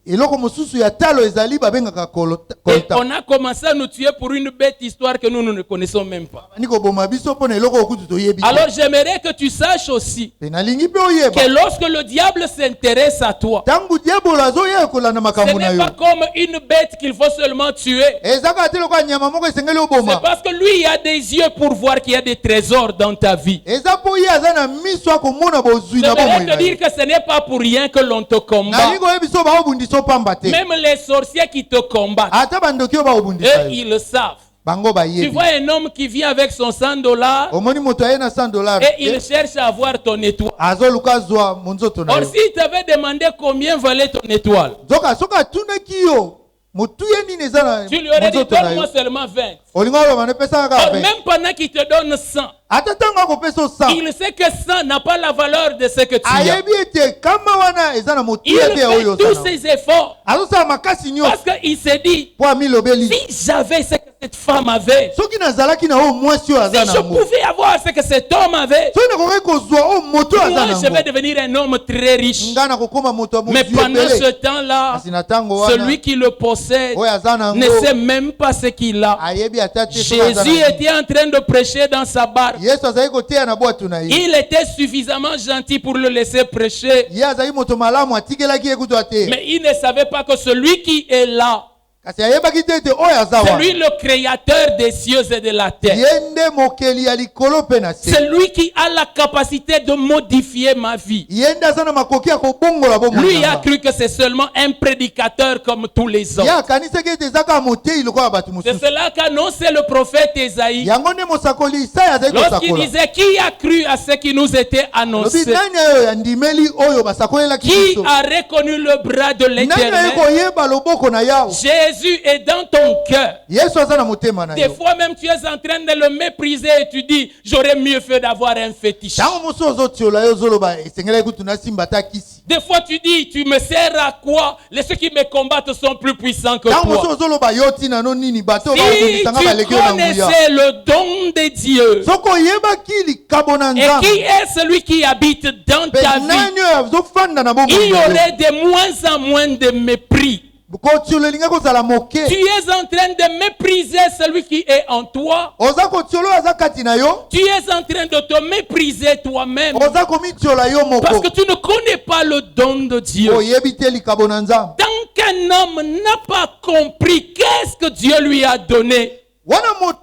S4: eloko mosusu ya talo ezali babengaka
S3: Et
S4: kolta.
S3: on a commencé à nous tuer pour une bête histoire que nous ne connaissons même pas.
S4: Ni koboma biso po na eloko okutu toyebi.
S3: Alors j'aimerais que tu saches aussi
S4: Pe nalingi pe oyeba.
S3: que lorsque le diable s'intéresse à toi,
S4: Tangu diabolo azoya kolanda
S3: ce
S4: makambo na
S3: n'est
S4: yo.
S3: pas comme une bête qu'il faut seulement tuer.
S4: Ezaka te lokola nyama moko esengeli
S3: C'est
S4: oboma.
S3: parce que lui, il a des yeux pour voir qu'il y a des trésors dans ta vie.
S4: Eza po ye aza na miso akomona bozwi na bomoi
S3: J'aimerais
S4: na
S3: te dire
S4: yo.
S3: que ce n'est pas pour rien que l'on te combat.
S4: Nalingi oyebiso baobundisa opamba te.
S3: Même les sorciers qui te combattent,
S4: Ata bandoki oyo baobundisa
S3: eux,
S4: yo.
S3: ils le savent.
S4: Bango
S3: Tu
S4: bayebi.
S3: vois un homme qui vient avec son $100
S4: Omoni moto aye na $100.
S3: et il cherche à avoir ton étoile.
S4: Azoluka azwa monzoto na
S3: Or,
S4: yo.
S3: s'il t'avait demandé combien valait ton étoile,
S4: Zoka soki atunaki yo motu ye nini eza na
S3: tu lui aurais dit,
S4: monzoto na yo.
S3: donne-moi seulement 20.
S4: Olinga oloba nepesaka kaka
S3: Or,
S4: 20.
S3: même pendant qu'il te donne 100,
S4: Ata ntango akopesa 100.
S3: il sait que 100 n'a pas la valeur de ce que tu as.
S4: Ayebi ete kama wana eza na motu
S3: Il
S4: ye te oyo
S3: fait tous
S4: ozana.
S3: ses efforts
S4: Azosala makasi nyonso
S3: parce qu'il s'est dit,
S4: po amilobeli.
S3: si j'avais ce que cette femme avait,
S4: Soki nazalaki na oyo mwasi oyo
S3: si
S4: aza
S3: je
S4: nango.
S3: pouvais avoir ce que cet homme avait,
S4: Soki nakoki kozwa oyo moto oyo aza
S3: moi je vais
S4: nango.
S3: devenir un homme très riche.
S4: Nga nakokoma moto ya
S3: Mais
S4: mozwi
S3: pendant ce
S4: ebele.
S3: temps-là,
S4: Kasi na ntango wana
S3: celui qui le possède
S4: oyo aza nango
S3: ne sait même pas ce qu'il a.
S4: ayebi ata te soki aza
S3: Jésus
S4: nango.
S3: était en train de prêcher dans sa barque.
S4: Yesu azali koteya na bwato na ye.
S3: Il était suffisamment gentil pour le laisser prêcher,
S4: Ye azali moto malamu atikelaki ye kutu ate.
S3: mais il ne savait pas que celui qui est là,
S4: Kasi ayebaki te ete oyo aza
S3: c'est
S4: wana.
S3: lui le créateur des cieux et de la terre.
S4: Ye nde mokeli ya likolo mpe na se.
S3: C'est lui qui a la capacité de modifier ma vie.
S4: Ye nde aza na makoki ya kobongola bomoi
S3: Lui
S4: na
S3: a
S4: nga.
S3: cru que c'est seulement un prédicateur comme tous les
S4: Ye
S3: autres.
S4: akanisaki ete eza kaka motei lokola bato
S3: C'est
S4: mosusu.
S3: cela qu'annonçait le prophète Ésaïe
S4: Yango nde mosakoli Isaya azali
S3: lorsqu'il
S4: kosakola.
S3: disait qui a cru à ce qui nous était
S4: Lobi
S3: annoncé,
S4: nani oyo yandimeli oyo basakolelaki
S3: qui
S4: biso.
S3: a reconnu le bras de
S4: Nani oyo
S3: l'Éternel.
S4: koyeba loboko na Yawe.
S3: Jésus est dans ton cœur.
S4: Yesu aza na motema na
S3: Des
S4: yo.
S3: fois même tu es en train de le mépriser et tu dis j'aurais mieux fait d'avoir un fétiche.
S4: Ntango mosusu ozotiola yo ozoloba esengelaki kutu nasimba ata kisi.
S3: Des fois tu dis tu me sers à quoi? Ceux qui me combattent sont plus puissants que
S4: Ntango mosusu
S3: toi.
S4: ozoloba yo ntina no nini bato
S3: Si
S4: bakobundisanga
S3: tu
S4: baleki yo na nguya.
S3: connaissais le don de Dieu
S4: Soki oyebaki likabo na
S3: et qui
S4: Nzambe.
S3: est celui qui habite dans
S4: Mpe
S3: ta vie,
S4: nani oyo azofanda na bomoi
S3: il y
S4: na yo.
S3: aurait de moins en moins de mépris.
S4: Kotiola elingi kozala moke.
S3: Tu es en train de mépriser celui qui est en toi.
S4: Oza kotiola oyo aza kati na yo.
S3: Tu es en train de te mépriser toi-même
S4: Oza komitiola yo
S3: parce
S4: moko.
S3: que tu ne connais pas le don de Dieu.
S4: Oyebi te likabo na Nzambe.
S3: Tant qu'un homme n'a pas compris qu'est-ce que Dieu lui a donné,
S4: Wana moto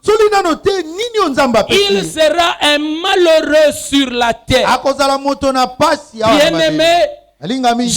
S4: soli nano te nini yo Nzambe
S3: il
S4: apesi.
S3: sera un malheureux sur la terre.
S4: Akozala moto na pasi awa na mabele.
S3: Bien-aimé,
S4: Alingami.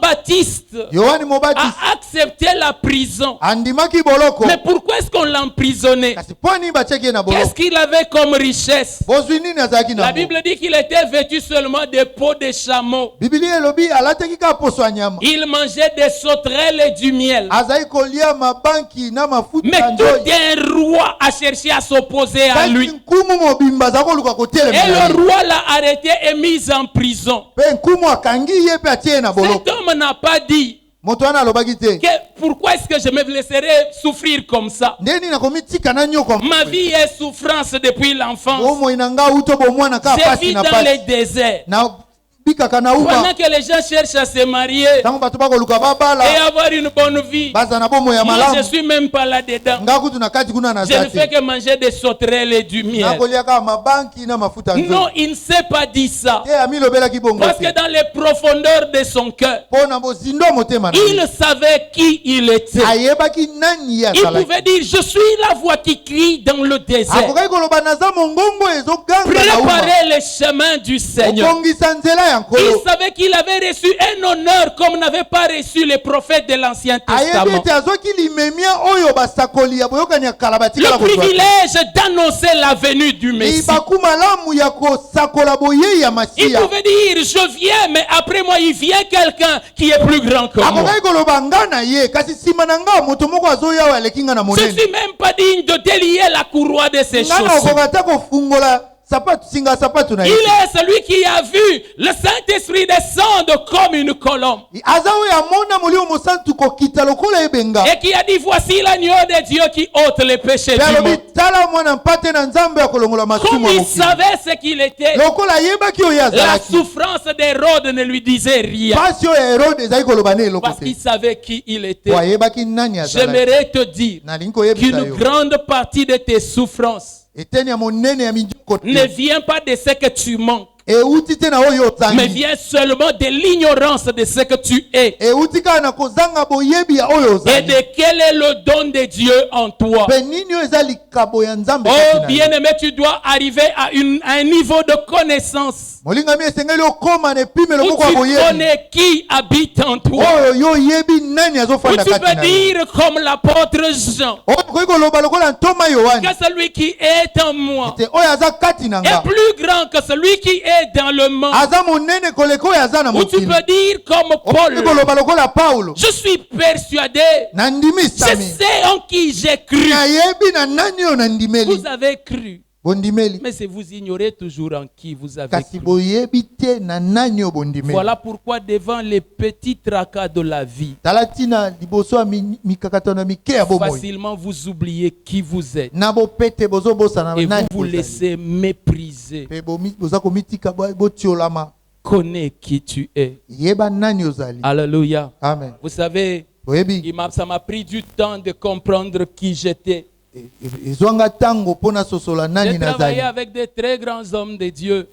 S3: Jean-Baptiste
S4: Yohani Mobatisi
S3: a accepté la prison.
S4: andimaki boloko.
S3: Mais pourquoi est-ce qu'on l'a emprisonné?
S4: Kasi po nini batiaki ye na
S3: Qu'est-ce
S4: boloko.
S3: qu'il avait comme richesse?
S4: Bozwi nini azalaki
S3: La
S4: na
S3: Bible dit qu'il était vêtu seulement de peaux de chameau.
S4: Bibili elobi alataki kaka poso ya nyama.
S3: Il mangeait des sauterelles et du miel.
S4: Azali kolia mabanki na mafuta
S3: Mais
S4: ya
S3: tout
S4: nzoyi.
S3: un roi a cherché à s'opposer à
S4: Kasi
S3: lui.
S4: nkumu mobimba aza koluka
S3: Et
S4: kotelemela
S3: le
S4: ye.
S3: roi l'a arrêté et mis en prison.
S4: Mpe nkumu akangi ye mpe atie ye na boloko.
S3: Cet homme n'a pas dit
S4: Moto wana alobaki te.
S3: que pourquoi est-ce que je me laisserai souffrir comme ça?
S4: ndeni nakomitika na nyoko
S3: Ma vie est souffrance depuis l'enfance.
S4: bomoi na nga uto bomwana ka
S3: Je
S4: pasi
S3: vis
S4: na
S3: dans
S4: pasi
S3: les déserts.
S4: na bikaka na uma
S3: Pendant que les gens cherchent à se marier
S4: tango bato bakoluka
S3: et
S4: babala
S3: avoir une bonne vie,
S4: baza na bomoi ya
S3: moi je
S4: malamu
S3: suis même pas là-dedans.
S4: nga kutu na kati kuna na
S3: Je ne fais
S4: zate
S3: que manger des sauterelles et du miel.
S4: nakoliaka mabanki na mafuta
S3: Non,
S4: nzo
S3: il ne s'est pas dit ça.
S4: te amilobelaki bongo
S3: Parce que
S4: te
S3: dans les profondeurs de son cœur,
S4: mpo na bozindo motema na
S3: il
S4: ye
S3: savait qui il était.
S4: ayebaki nani ye
S3: Il
S4: azalaki
S3: pouvait dire, je suis la voix qui crie dans le désert.
S4: akokaki koloba naza mongongo ezoganga na uma
S3: Préparez les chemins du Seigneur.
S4: obongisa nzela ya
S3: Il
S4: nkolo
S3: savait qu'il avait reçu un honneur comme n'avait pas reçu les prophètes de l'Ancien
S4: ayebi
S3: Testament.
S4: ete azwaki limemia oyo basakoli ya boyokani ya kala
S3: Le
S4: batikala kozwa
S3: privilège d'annoncer la venue du Messie.
S4: libaku malamu ya kosakola boyei ya
S3: Il
S4: masiya
S3: pouvait dire, je viens, mais après moi, il vient quelqu'un qui est plus grand que moi.
S4: akokaki koloba nga na ye kasi nsima na nga moto moko azoya oyo aleki nga na
S3: Je ne
S4: monene
S3: suis même pas digne de délier la courroie de ses
S4: nga na
S3: chaussures.
S4: okoka ata kofungola sapatu singa sapatu na
S3: Il
S4: ye
S3: est celui qui a vu le Saint-Esprit descendre comme une colombe
S4: aza oyo amona molimo mosantu kokita lokola ebenga
S3: et qui a dit, voici l'agneau de Dieu qui ôte les péchés
S4: mpe
S3: du
S4: alobi
S3: monde.
S4: tala mwana mpate na nzambe ya kolongola
S3: Comme
S4: masumu ya
S3: il
S4: mokili
S3: savait ce qu'il était,
S4: lokola ayebaki oyo
S3: la
S4: azalaki
S3: souffrance d'Hérode ne lui disait rien.
S4: pasi oyo ya herode ezali koloba ne eloko
S3: Parce
S4: te
S3: qu'il savait qui il était.
S4: po ayebaki nani azalaki
S3: J'aimerais te dire
S4: nalingi koyebisa
S3: qu'une
S4: yo
S3: grande partie de tes souffrances
S4: eteni ya monene ya minjoko
S3: ne
S4: te
S3: vient pas de ce que tu manques,
S4: euti te na oyo
S3: mais
S4: ozangi
S3: vient seulement de l'ignorance de ce que tu es
S4: euti kaka na kozanga boyebi ya oyo
S3: et
S4: ozangi
S3: de quel est le don de Dieu en toi.
S4: mpe nini oyo eza likabo ya nzambe
S3: Oh
S4: kati na yo.
S3: bien-aimé, tu dois arriver à un niveau de connaissance
S4: molingami esengeli okóma na epime
S3: où
S4: loboko ya
S3: tu
S4: boyebi
S3: connais qui habite en toi.
S4: oyo yo oyebi nani
S3: Où
S4: azofanda
S3: tu
S4: kati
S3: peux
S4: na yo
S3: dire comme l'apôtre Jean
S4: oyo okoki koloba lokola ntoma yohani
S3: que celui qui est en moi
S4: te oyo aza kati na
S3: est
S4: nga
S3: plus grand que celui qui est dans le monde.
S4: aza monene koleka oyo aza na
S3: Ou tu
S4: mokili
S3: peux dire comme Paul,
S4: okoki koloba lokola paulo
S3: je suis persuadé,
S4: na
S3: je
S4: ndimisami
S3: sais en qui j'ai cru.
S4: nayebi na nani oyo nandimeli
S3: Vous avez cru,
S4: bondimeli
S3: mais c'est vous ignorez toujours en qui vous avez
S4: kasi
S3: cru.
S4: boyebi te na nani oyo bondimeli
S3: Voilà pourquoi devant les petits tracas de la vie,
S4: tala ntina liboso ya mikakatano ya mike ya bomoi
S3: facilement vous oubliez qui vous êtes
S4: na bopete bozobosana
S3: et
S4: na nani
S3: vous vous
S4: bozali.
S3: laissez mépriser.
S4: mpe boza komitika botiolama
S3: Connais qui tu es.
S4: yeba nani ozali
S3: Alléluia.
S4: amen
S3: Vous savez,
S4: oyebi
S3: ça m'a pris du temps de comprendre qui j'étais.
S4: ezwanga ntango mpo nasosola nani
S3: J'ai travaillé
S4: nazali
S3: avec des très grands hommes de Dieu.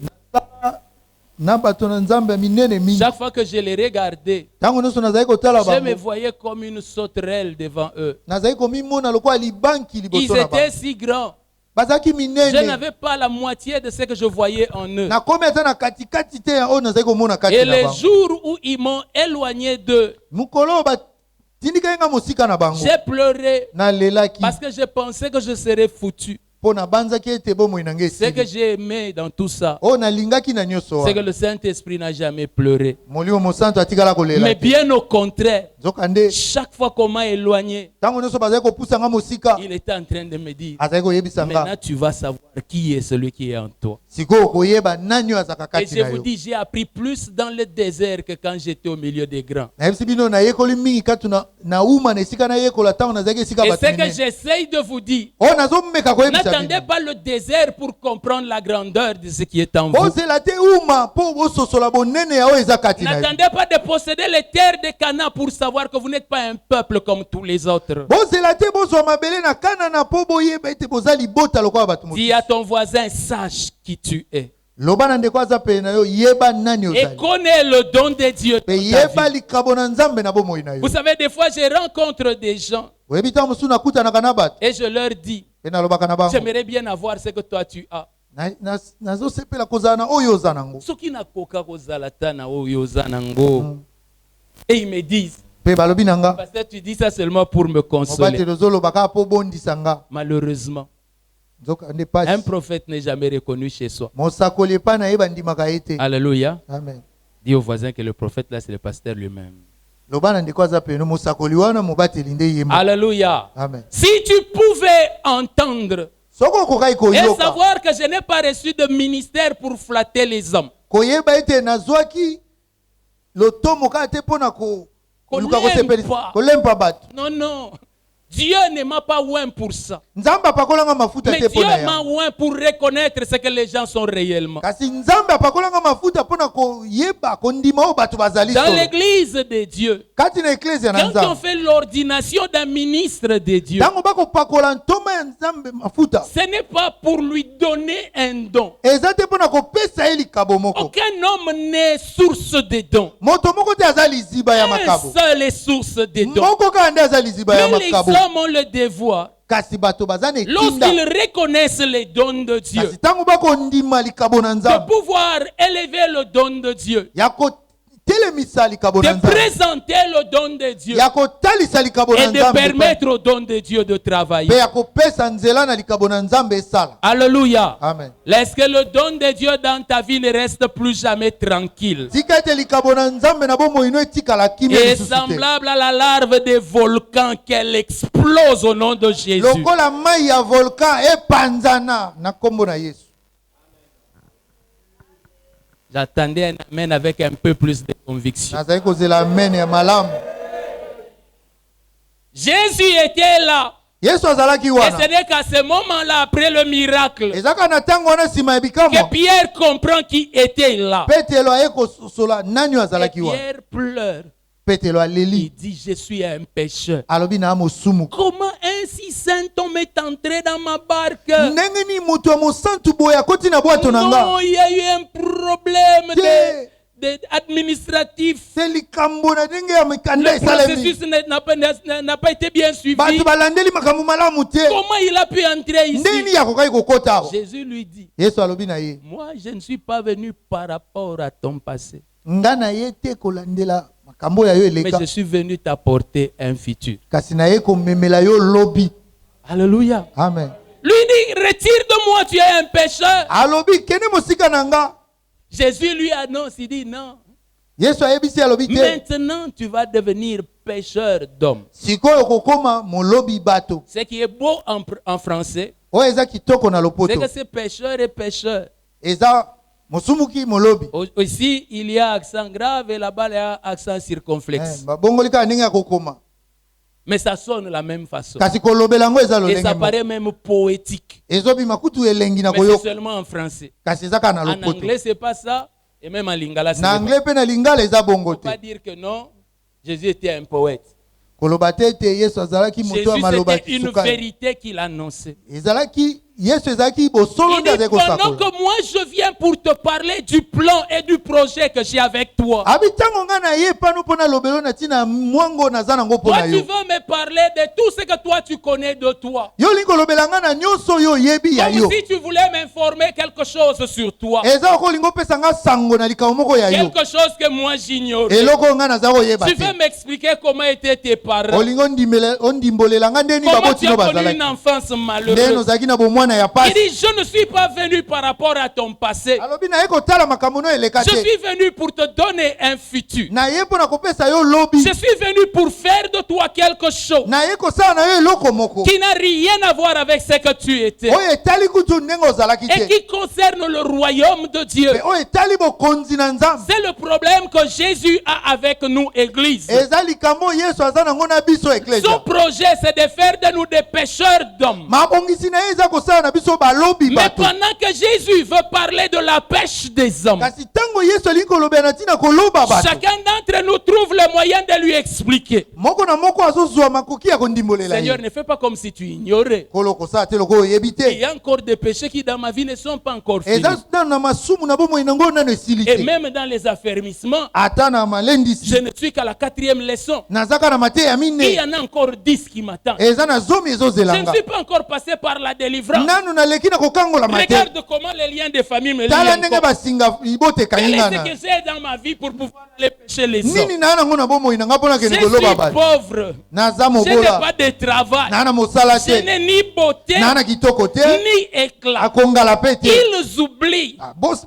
S4: na bato na nzambe ya minene mingi
S3: Chaque fois que je les regardais,
S4: ntango nyonso nazali kotala
S3: je me
S4: bango
S3: voyais comme une sauterelle devant eux.
S4: nazali komimona lokola libanki
S3: Ils
S4: liboso na
S3: étaient
S4: bango
S3: si grands.
S4: bazalaki
S3: Je
S4: minene
S3: n'avais pas la moitié de ce que je voyais en eux.
S4: nakomi ata na katikati te ya oyo nazali komona kati
S3: Et
S4: na
S3: les
S4: bango
S3: jours où ils m'ont éloigné d'eux,
S4: mokolo oyo batindikaki nga mosika na bango
S3: j'ai pleuré
S4: nalelaki
S3: parce que je pensais que je serais foutu.
S4: mpo nabanzaki ete bomoi na nga
S3: Ce que
S4: esili
S3: j'ai aimé dans tout ça,
S4: oyo nalingaki na nyonso
S3: c'est que
S4: wana
S3: le Saint-Esprit n'a jamais pleuré.
S4: molimo mosantu atikala kolela
S3: Mais
S4: te
S3: bien au contraire,
S4: nzoka nde
S3: chaque fois qu'on m'a éloigné,
S4: ntango nyonso bazali kopusa nga mosika
S3: il était en train de me dire,
S4: azali koyebisa
S3: maintenant
S4: nga
S3: tu vas savoir qui est celui qui est en toi.
S4: sikoyo koyeba nani oyo azalaka
S3: Et
S4: kati
S3: je
S4: na
S3: vous
S4: yo
S3: dis, j'ai appris plus dans le désert que quand j'étais au milieu des grands.
S4: nayebisi bino nayekoli mingi kati na uma na esika nayekola ntango nazalaki esika
S3: Et
S4: bato
S3: ce que
S4: minene
S3: j'essaye de vous dire,
S4: oyo nazomeka koyebisa
S3: n'attendez
S4: bino
S3: pas le désert pour comprendre la grandeur de ce qui est en vous.
S4: bozela te uma mpo bososola bonene ya oyo eza kati na yo
S3: N'attendez pas de posséder les terres de Canaan pour savoir que vous n'êtes pas un peuple comme tous les autres.
S4: bozela te bozwa mabele na kanana mpo boyeba ete boza libota lokola bato
S3: Dis
S4: mosusu
S3: à ton voisin, sache qui tu es.
S4: loba na ndeko aza pene na yo yeba nani
S3: Et
S4: ozali
S3: connais le don de Dieu.
S4: mpe
S3: dans ta
S4: yeba
S3: vie.
S4: likabo na nzambe na bomoi na yo
S3: Vous savez, des fois, je rencontre des gens
S4: oyebi ntango mosusu nakutanaka na bato
S3: et je leur dis,
S4: mpe nalobaka na bango
S3: j'aimerais bien avoir ce que toi tu as.
S4: nazosepela kozala na oyo oza nango
S3: Soki nakoka kozala ta na oyo oza nango. Et ils me disent,
S4: mpe balobi na nga
S3: pasteur, tu dis ça seulement pour me consoler.
S4: mobateli ozoloba kaka mpo bondisa nga
S3: Malheureusement,
S4: nzoka nde
S3: un
S4: pasi
S3: prophète n'est jamais reconnu chez soi.
S4: mosakoli epai na ye bandimaka ye te
S3: Alléluia.
S4: amen
S3: Dis au voisin que le prophète là, c'est le pasteur lui-même.
S4: loba na ndeko aza pene mosakoli wana mobateli nde ye
S3: Alléluia.
S4: amen
S3: Si tu pouvais entendre
S4: soki okokaki
S3: et
S4: koyoka
S3: savoir que je n'ai pas reçu de ministère pour flatter les hommes,
S4: koyeba ete nazwaki lotomo kaka te mpo na Luka
S3: l'aime
S4: kosepelisa.
S3: pas.
S4: Kolempa bato.
S3: Non, non. Dieu ne m'a pas oint pour ça.
S4: Nzambe apakolanga mafuta
S3: Mais
S4: te
S3: Dieu
S4: pona
S3: m'a
S4: ya.
S3: oint pour reconnaître ce que les gens sont réellement.
S4: Kasi nzambe apakolanga mafuta pona ko yeba kondima o bato bazali
S3: Dans
S4: solo.
S3: l'église de Dieu,
S4: Kati na ecclesia na
S3: quand on
S4: nzambe.
S3: fait l'ordination d'un ministre de Dieu,
S4: Tango bako pakola ntoma ya nzambe mafuta.
S3: ce n'est pas pour lui donner un don.
S4: Eza te pona kopesa ye likabo moko.
S3: Aucun homme n'est source de dons.
S4: Moto moko te aza liziba ya
S3: Un
S4: makabo.
S3: seul est source de dons.
S4: Moko ka nde aza liziba ya
S3: Mais les
S4: makabo.
S3: hommes ont le devoir,
S4: Kasi bato baza na etinda.
S3: lorsqu'ils reconnaissent les dons de Dieu,
S4: Kasi tango bako ndima likabo na
S3: de
S4: nzambe.
S3: pouvoir élever le don de Dieu,
S4: Ya kotelemisa likabo na
S3: de
S4: nzambe.
S3: présenter le don de Dieu
S4: Ya kotalisa likabo na
S3: et de
S4: nzambe.
S3: permettre au don de Dieu de travailler.
S4: Pe ya kopesa nzela na likabo na nzambe esala.
S3: Alléluia.
S4: Amen.
S3: Est-ce que le don de Dieu dans ta vie ne reste plus jamais tranquille?
S4: Tika ete likabo na nzambe na bomo ino etikala kimia
S3: Et
S4: lisusu te.
S3: semblable à la larve des volcans qu'elle explose au nom de Jésus.
S4: Lokola mai ya volcan epanzana na kombo na Yesu.
S3: J'attendais un amen avec un peu plus de conviction.
S4: Nazali kozela amen ya malamu.
S3: Jésus était là.
S4: Yesu azalaki
S3: Et
S4: wana.
S3: ce n'est qu'à ce moment-là, après le miracle,
S4: Ezaka na tango wana sima ya
S3: que
S4: bikamwa.
S3: Pierre comprend qui était là.
S4: Petelo aye kosola nani
S3: Et
S4: azalaki wana.
S3: Pierre pleure.
S4: Petelo
S3: Il
S4: aleli.
S3: dit, je suis un pécheur.
S4: Alobi na mosumu.
S3: Comment un si saint homme est entré dans ma barque?
S4: Ndenge ni mutu ya mosantu boye akoti na bwato na nga.
S3: Non, il y a eu un problème administratif.
S4: Se likambo na ndenge ya mikanda
S3: Le
S4: esalemi.
S3: processus n'a pas été bien suivi.
S4: Bato balandeli makambo malamu te.
S3: Comment il a pu entrer ici?
S4: Ndeni ya kokaki kokota awa.
S3: Jésus lui dit,
S4: Yesu alobi na ye.
S3: moi je ne suis pas venu par rapport à ton passé,
S4: Nga na ye te kolandela makambo ya yo
S3: mais
S4: eleka.
S3: je suis venu t'apporter un futur.
S4: Kasi na ye komemela yo lobi.
S3: Alléluia.
S4: Amen.
S3: Lui dit, retire de moi, tu es un pécheur.
S4: Alobi kene mosika na nga.
S3: Jésus lui annonce, il dit non.
S4: Yesu ayebisi alobi te.
S3: Maintenant, tu vas devenir pécheur d'hommes.
S4: Sikoyo kokoma molobi bato.
S3: Ce qui est beau en français,
S4: Oyo eza kitoko na
S3: c'est
S4: lopoto.
S3: que c'est pécheur et pécheur.
S4: Eza mosumuki molobi.
S3: Ici, il y a accent grave et là-bas, il y a accent circonflexe.
S4: Babongoli kaka ndenge ya kokoma.
S3: Mais ça sonne de la même façon.
S4: Kasi kolobela yango eza
S3: Et
S4: lolenge
S3: ça
S4: moko.
S3: paraît même poétique.
S4: Ezobima kutu elengi na
S3: Mais c'est
S4: koyoka.
S3: seulement en français.
S4: Kasi eza kaka na
S3: En
S4: lopoto.
S3: anglais, c'est pas ça. Et même en lingala, c'est
S4: Na
S3: pas.
S4: anglais pe na lingala eza bongo
S3: Il ne faut pas
S4: te.
S3: dire que non, Jésus était un poète.
S4: Koloba te ete Yesu azalaki moto ya
S3: Jésus,
S4: maloba
S3: c'était une
S4: kisukani.
S3: vérité qu'il annonçait.
S4: Ezalaki Yesu ezalaki bosolo
S3: Il
S4: nde azali
S3: dit, pendant
S4: kosakola.
S3: que moi je viens pour te parler du plan et du projet que j'ai avec toi.
S4: Abi ntango nga na ye pano mpona lobelo na ntina mwango naza nango
S3: Toi,
S4: mpona
S3: tu
S4: yo.
S3: veux me parler de tout ce que toi tu connais de toi.
S4: Yo olingi kolobela nga na nyonso oyo oyebi ya yo.
S3: Comme si tu voulais m'informer quelque chose sur toi.
S4: Eza oko olingi opesa nga sango na likambo moko ya yo.
S3: Quelque chose que moi j'ignore.
S4: Eloko oyo nga naza koyeba
S3: Tu veux
S4: te.
S3: m'expliquer comment étaient tes parents?
S4: Olingi ondimbolela nga ndeni
S3: Comment tu
S4: babotino
S3: as connu
S4: bazalaki.
S3: une enfance
S4: Ndeni
S3: malheureuse?
S4: ozalaki na bomwana ya
S3: Il
S4: pasi.
S3: dit, je ne suis pas venu par rapport à ton passé.
S4: Alobi na ye kotala makambo no eleka
S3: Je
S4: te.
S3: suis venu pour te donner un futur.
S4: Na ye mpona kopesa yo lobi.
S3: Je suis venu pour faire de toi quelque chose
S4: Na ye kosala na yo eloko moko.
S3: qui n'a rien à voir avec ce que tu étais
S4: Oyo etali kutu ndenge ozalaki
S3: et
S4: te.
S3: qui concerne le royaume de Dieu.
S4: Pe oyo etali bokonzi na Nzambe.
S3: C'est le problème que Jésus a avec nous, Église.
S4: Eza likambo Yesu aza nango na biso
S3: Son
S4: eklesia.
S3: projet, c'est de faire de nous des pécheurs d'hommes.
S4: Mabongisi na ye eza kosala na biso balobi
S3: Mais
S4: bato.
S3: pendant que Jésus veut parler de la pêche des hommes,
S4: Kasi tango Yesu alingi kolobela na ntina koloba bato.
S3: chacun d'entre nous trouve le moyen de lui expliquer.
S4: Moko na moko azozwa makoki ya kondimbolela
S3: Seigneur,
S4: ye.
S3: ne fais pas comme si tu ignorais.
S4: Kolo kosala te loko oyebi
S3: Il
S4: te.
S3: y a encore des péchés qui dans ma vie ne sont pas encore finis.
S4: Eza nano na masumu na bomoi nango nano esili
S3: Et
S4: te.
S3: même dans les affermissements,
S4: Ata na
S3: je
S4: malendisi.
S3: ne suis qu'à la 4e leçon.
S4: Nazaka na mate ya
S3: Il y
S4: mine.
S3: en a encore 10 qui m'attendent.
S4: Eza na zomi
S3: Je ne
S4: ezozelanga.
S3: suis pas encore passé par la délivrance.
S4: Nanu naleki na kokangola mate.
S3: Regarde comment les liens de famille me lient
S4: Tala ndenge
S3: encore.
S4: basinga ibote
S3: Quel est ce
S4: kayingana.
S3: que j'ai dans ma vie pour pouvoir aller pêcher les hommes?
S4: Nini na nango na bomoi nanga mpona
S3: Je
S4: kende
S3: suis
S4: koloba bato.
S3: pauvre.
S4: Naza
S3: Je n'ai
S4: mobola.
S3: pas de travail.
S4: Nana mosala
S3: Je
S4: te.
S3: n'ai ni beauté,
S4: Nana kitoko te.
S3: ni éclat.
S4: Akongala pe te.
S3: Ils oublient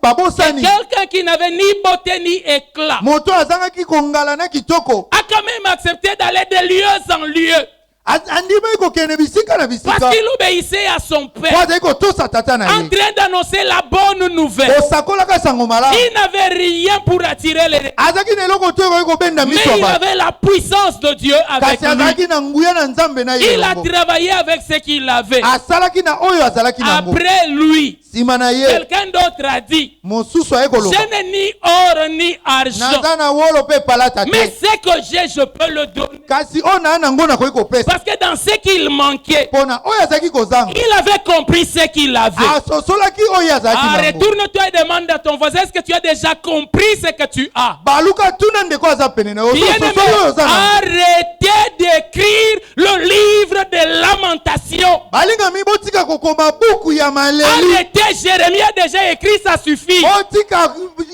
S4: Babosani.
S3: quelqu'un qui n'avait ni beauté ni éclat
S4: Moto azangaki kongala na kitoko.
S3: a quand même accepté d'aller de lieu en lieu
S4: andima ikokende bisika na bisika
S3: Parce qu'il obéissait à son
S4: po
S3: père.
S4: azali kotosa tata na
S3: En
S4: ye
S3: train d'annoncer la bonne nouvelle.
S4: osakolaka sango malamu
S3: Il n'avait rien pour attirer les...
S4: azalaki na eloko to ekoki kobenda
S3: Mais
S4: miso ya
S3: il
S4: bato
S3: avait la puissance de Dieu avec
S4: kasi
S3: lui.
S4: azalaki na nguya na nzambe na ye
S3: Il a
S4: elongo.
S3: travaillé avec ce qu'il avait.
S4: asalaki na oyo azalaki nango
S3: Après lui,
S4: nsima na ye
S3: quelqu'un d'autre a dit,
S4: mosusu aye
S3: je
S4: koloba
S3: n'ai ni or ni argent,
S4: naza na wolo mpe palata
S3: mais
S4: te
S3: ce que j'ai, je peux le donner.
S4: kasi oyo naa nango nakoki kopesa
S3: Parce que dans ce qu'il manquait,
S4: mpo na oyo azalaki kozanga
S3: il avait compris ce qu'il avait.
S4: asosolaki oyo azalaki
S3: Ah,
S4: nango
S3: retourne-toi et demande à ton voisin, est-ce que tu as déjà compris ce que tu as?
S4: baluka tuna ndeko aza pene na yo
S3: Bien-aimé,
S4: ososoli oyo oza nango
S3: arrêtez d'écrire le livre de lamentation.
S4: balingami botika kokoma buku ya maleli
S3: Arrêtez, Jérémie a déjà écrit, ça suffit.
S4: botika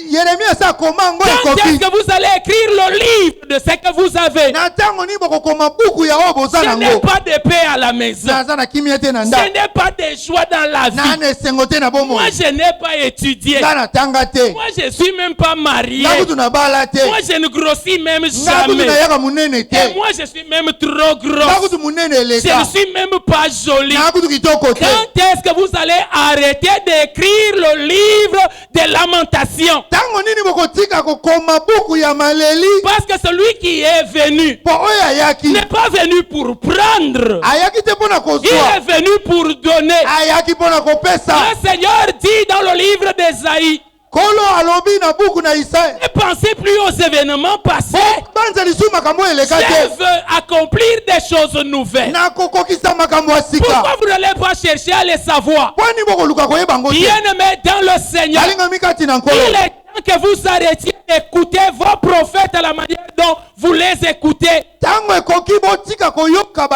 S4: yeremia asa akoma yango
S3: Quand est-ce
S4: ekoki
S3: que vous allez écrire le livre de ce que vous avez?
S4: na ntango nini bokokoma buku ya oyo boza
S3: Ce n'est
S4: nango
S3: pas de paix à la maison.
S4: naza na kimia te na
S3: Ce
S4: ndako
S3: n'est pas de joie dans la
S4: na
S3: vie.
S4: na esengo te na
S3: Moi,
S4: bomoi
S3: je n'ai pas étudié.
S4: nga natanga te
S3: Moi, je suis même pas marié.
S4: nga kutu nabala te
S3: Moi, je ne grossis même
S4: nga kutu
S3: jamais.
S4: nayaka monene
S3: Et
S4: te
S3: moi, je suis même trop
S4: nga
S3: grosse.
S4: kutu monene
S3: Je
S4: eleka
S3: ne suis même pas jolie.
S4: nga kutu kitoko te
S3: Quand est-ce que vous allez arrêter d'écrire le livre des lamentations?
S4: ntango nini bokotika kokoma buku ya maleli
S3: Parce que celui qui est venu
S4: mpo oyo ayaki
S3: n'est pas venu pour prendre.
S4: ayaki te mpo na
S3: Il
S4: kozwa
S3: est venu pour donner.
S4: ayaki mpo na kopesa
S3: Le Seigneur dit dans le livre d'Ésaïe,
S4: kolo alobi na buku na isaya
S3: ne pensez plus aux événements passés.
S4: banza lisu makambo oyo eleka
S3: Je
S4: te
S3: veux accomplir des choses nouvelles.
S4: nakokokisa makambo ya sika
S3: Pourquoi vous n'allez pas chercher à les savoir?
S4: kwani bokoluka koyeba yango te
S3: Bien-aimés dans le Seigneur,
S4: balingami kati na nkolo
S3: il est temps que vous arrêtiez d'écouter vos prophètes à la manière dont vous les écoutez.
S4: ntango ekoki botika koyoka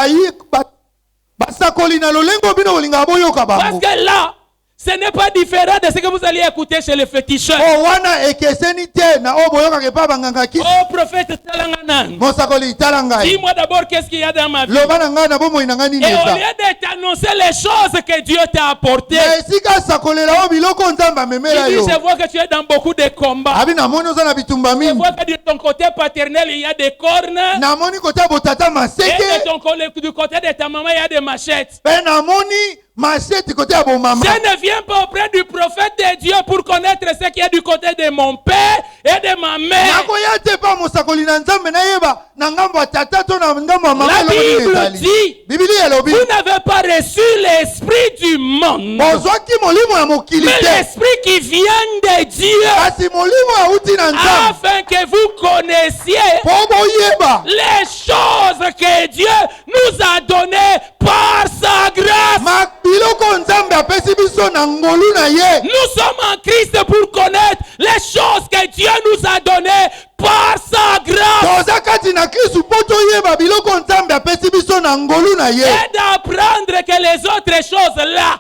S4: basakoli na lolengo bino bolingaka boyoka
S3: Parce
S4: bango
S3: que là, ce n'est pas différent de ce que vous allez écouter chez les féticheurs.
S4: o wana ekeseni te na oyo boyokaka epa banganga kisi
S3: Oh prophète Talanganan,
S4: mosakoli tala ngai
S3: dis-moi d'abord qu'est-ce qu'il y a dans ma vie.
S4: loba na ngai na bomoi na ngai nini
S3: Et au
S4: eza
S3: lieu de t'annoncer les choses que Dieu t'a apportées,
S4: na esika asakolela oyo biloko nzambe amemela
S3: il dit,
S4: yo
S3: je vois que tu es dans beaucoup de combats.
S4: abi namoni oza na bitumba
S3: Je
S4: mingi
S3: vois que de ton côté paternel, il y a des cornes.
S4: namoni kote ya botata
S3: Et
S4: maseke
S3: du côté de ta maman, il y a des machettes.
S4: mpe namoni masheti kote ya bomama
S3: Je ne viens pas auprès du prophète de Dieu pour connaître ce qui est du côté de mon père et de ma mère.
S4: nakoya te mpa mosakoli na nzambe nayeba na ngambo ya tata to na ngambo ya mama
S3: La
S4: eloko nini
S3: Bible
S4: ezali
S3: dit,
S4: bibili elobi
S3: vous n'avez pas reçu l'esprit du monde,
S4: bozwaki molimo ya mokili
S3: mais
S4: te
S3: l'esprit qui vient de Dieu,
S4: kasi molimo auti na nzambe
S3: afin que vous connaissiez
S4: mpo boyeba
S3: les choses que Dieu nous a données par sa grâce.
S4: biloko nzambe apesi biso na ngolu na ye
S3: Nous sommes en Christ pour connaître les choses que Dieu nous a données par sa grâce
S4: toza kati na kristu mpo toyeba biloko nzambe apesi biso na ngolu na ye
S3: et d'apprendre que les autres choses là,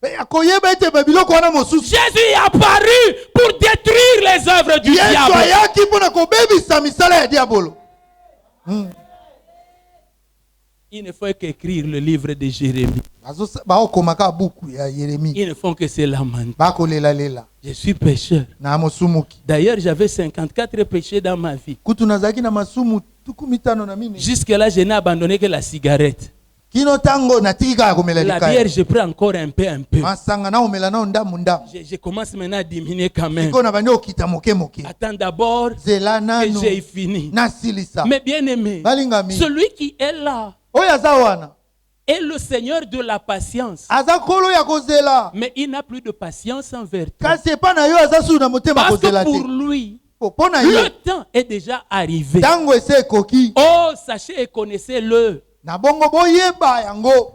S4: Pe ya koyeba ete biloko wana mosusu
S3: Jésus est apparu pour détruire les œuvres du
S4: yesu
S3: diable.
S4: ayaki mpo na kobebisa misala ya diabolo
S3: Ils ne font qu'écrire le livre de Jérémie.
S4: baokomaka buku ya yeremi
S3: Ils ne font que se lamenter.
S4: bakolelalela
S3: Je suis pécheur.
S4: na mosumuki
S3: D'ailleurs, j'avais 54 péchés dans ma vie.
S4: kutu nazalaki na masumu tuku mitano na mine
S3: Jusque-là, je n'ai abandonné que la cigarette.
S4: kino ntango natiki kaka komela
S3: La bière, je prends encore un peu.
S4: masanga naomela nao ndamu ndamu
S3: Je commence maintenant à diminuer quand même.
S4: sikoyo na bandi okita moke moke
S3: Attends d'abord
S4: zela
S3: que
S4: nano
S3: j'ai fini.
S4: nasilisa
S3: Mais bien aimé,
S4: balingami
S3: celui qui est là
S4: oyo aza wana
S3: est le Seigneur de la patience.
S4: aza nkolo ya kozela
S3: Mais il n'a plus de patience envers toi.
S4: kasi epa na yo aza sulu na motema
S3: Parce
S4: kozela
S3: que
S4: te
S3: pour lui,
S4: mpo na ye
S3: le temps est déjà arrivé.
S4: ntango ese ekoki
S3: Oh, sachez et connaissez-le.
S4: na bongo boyeba yango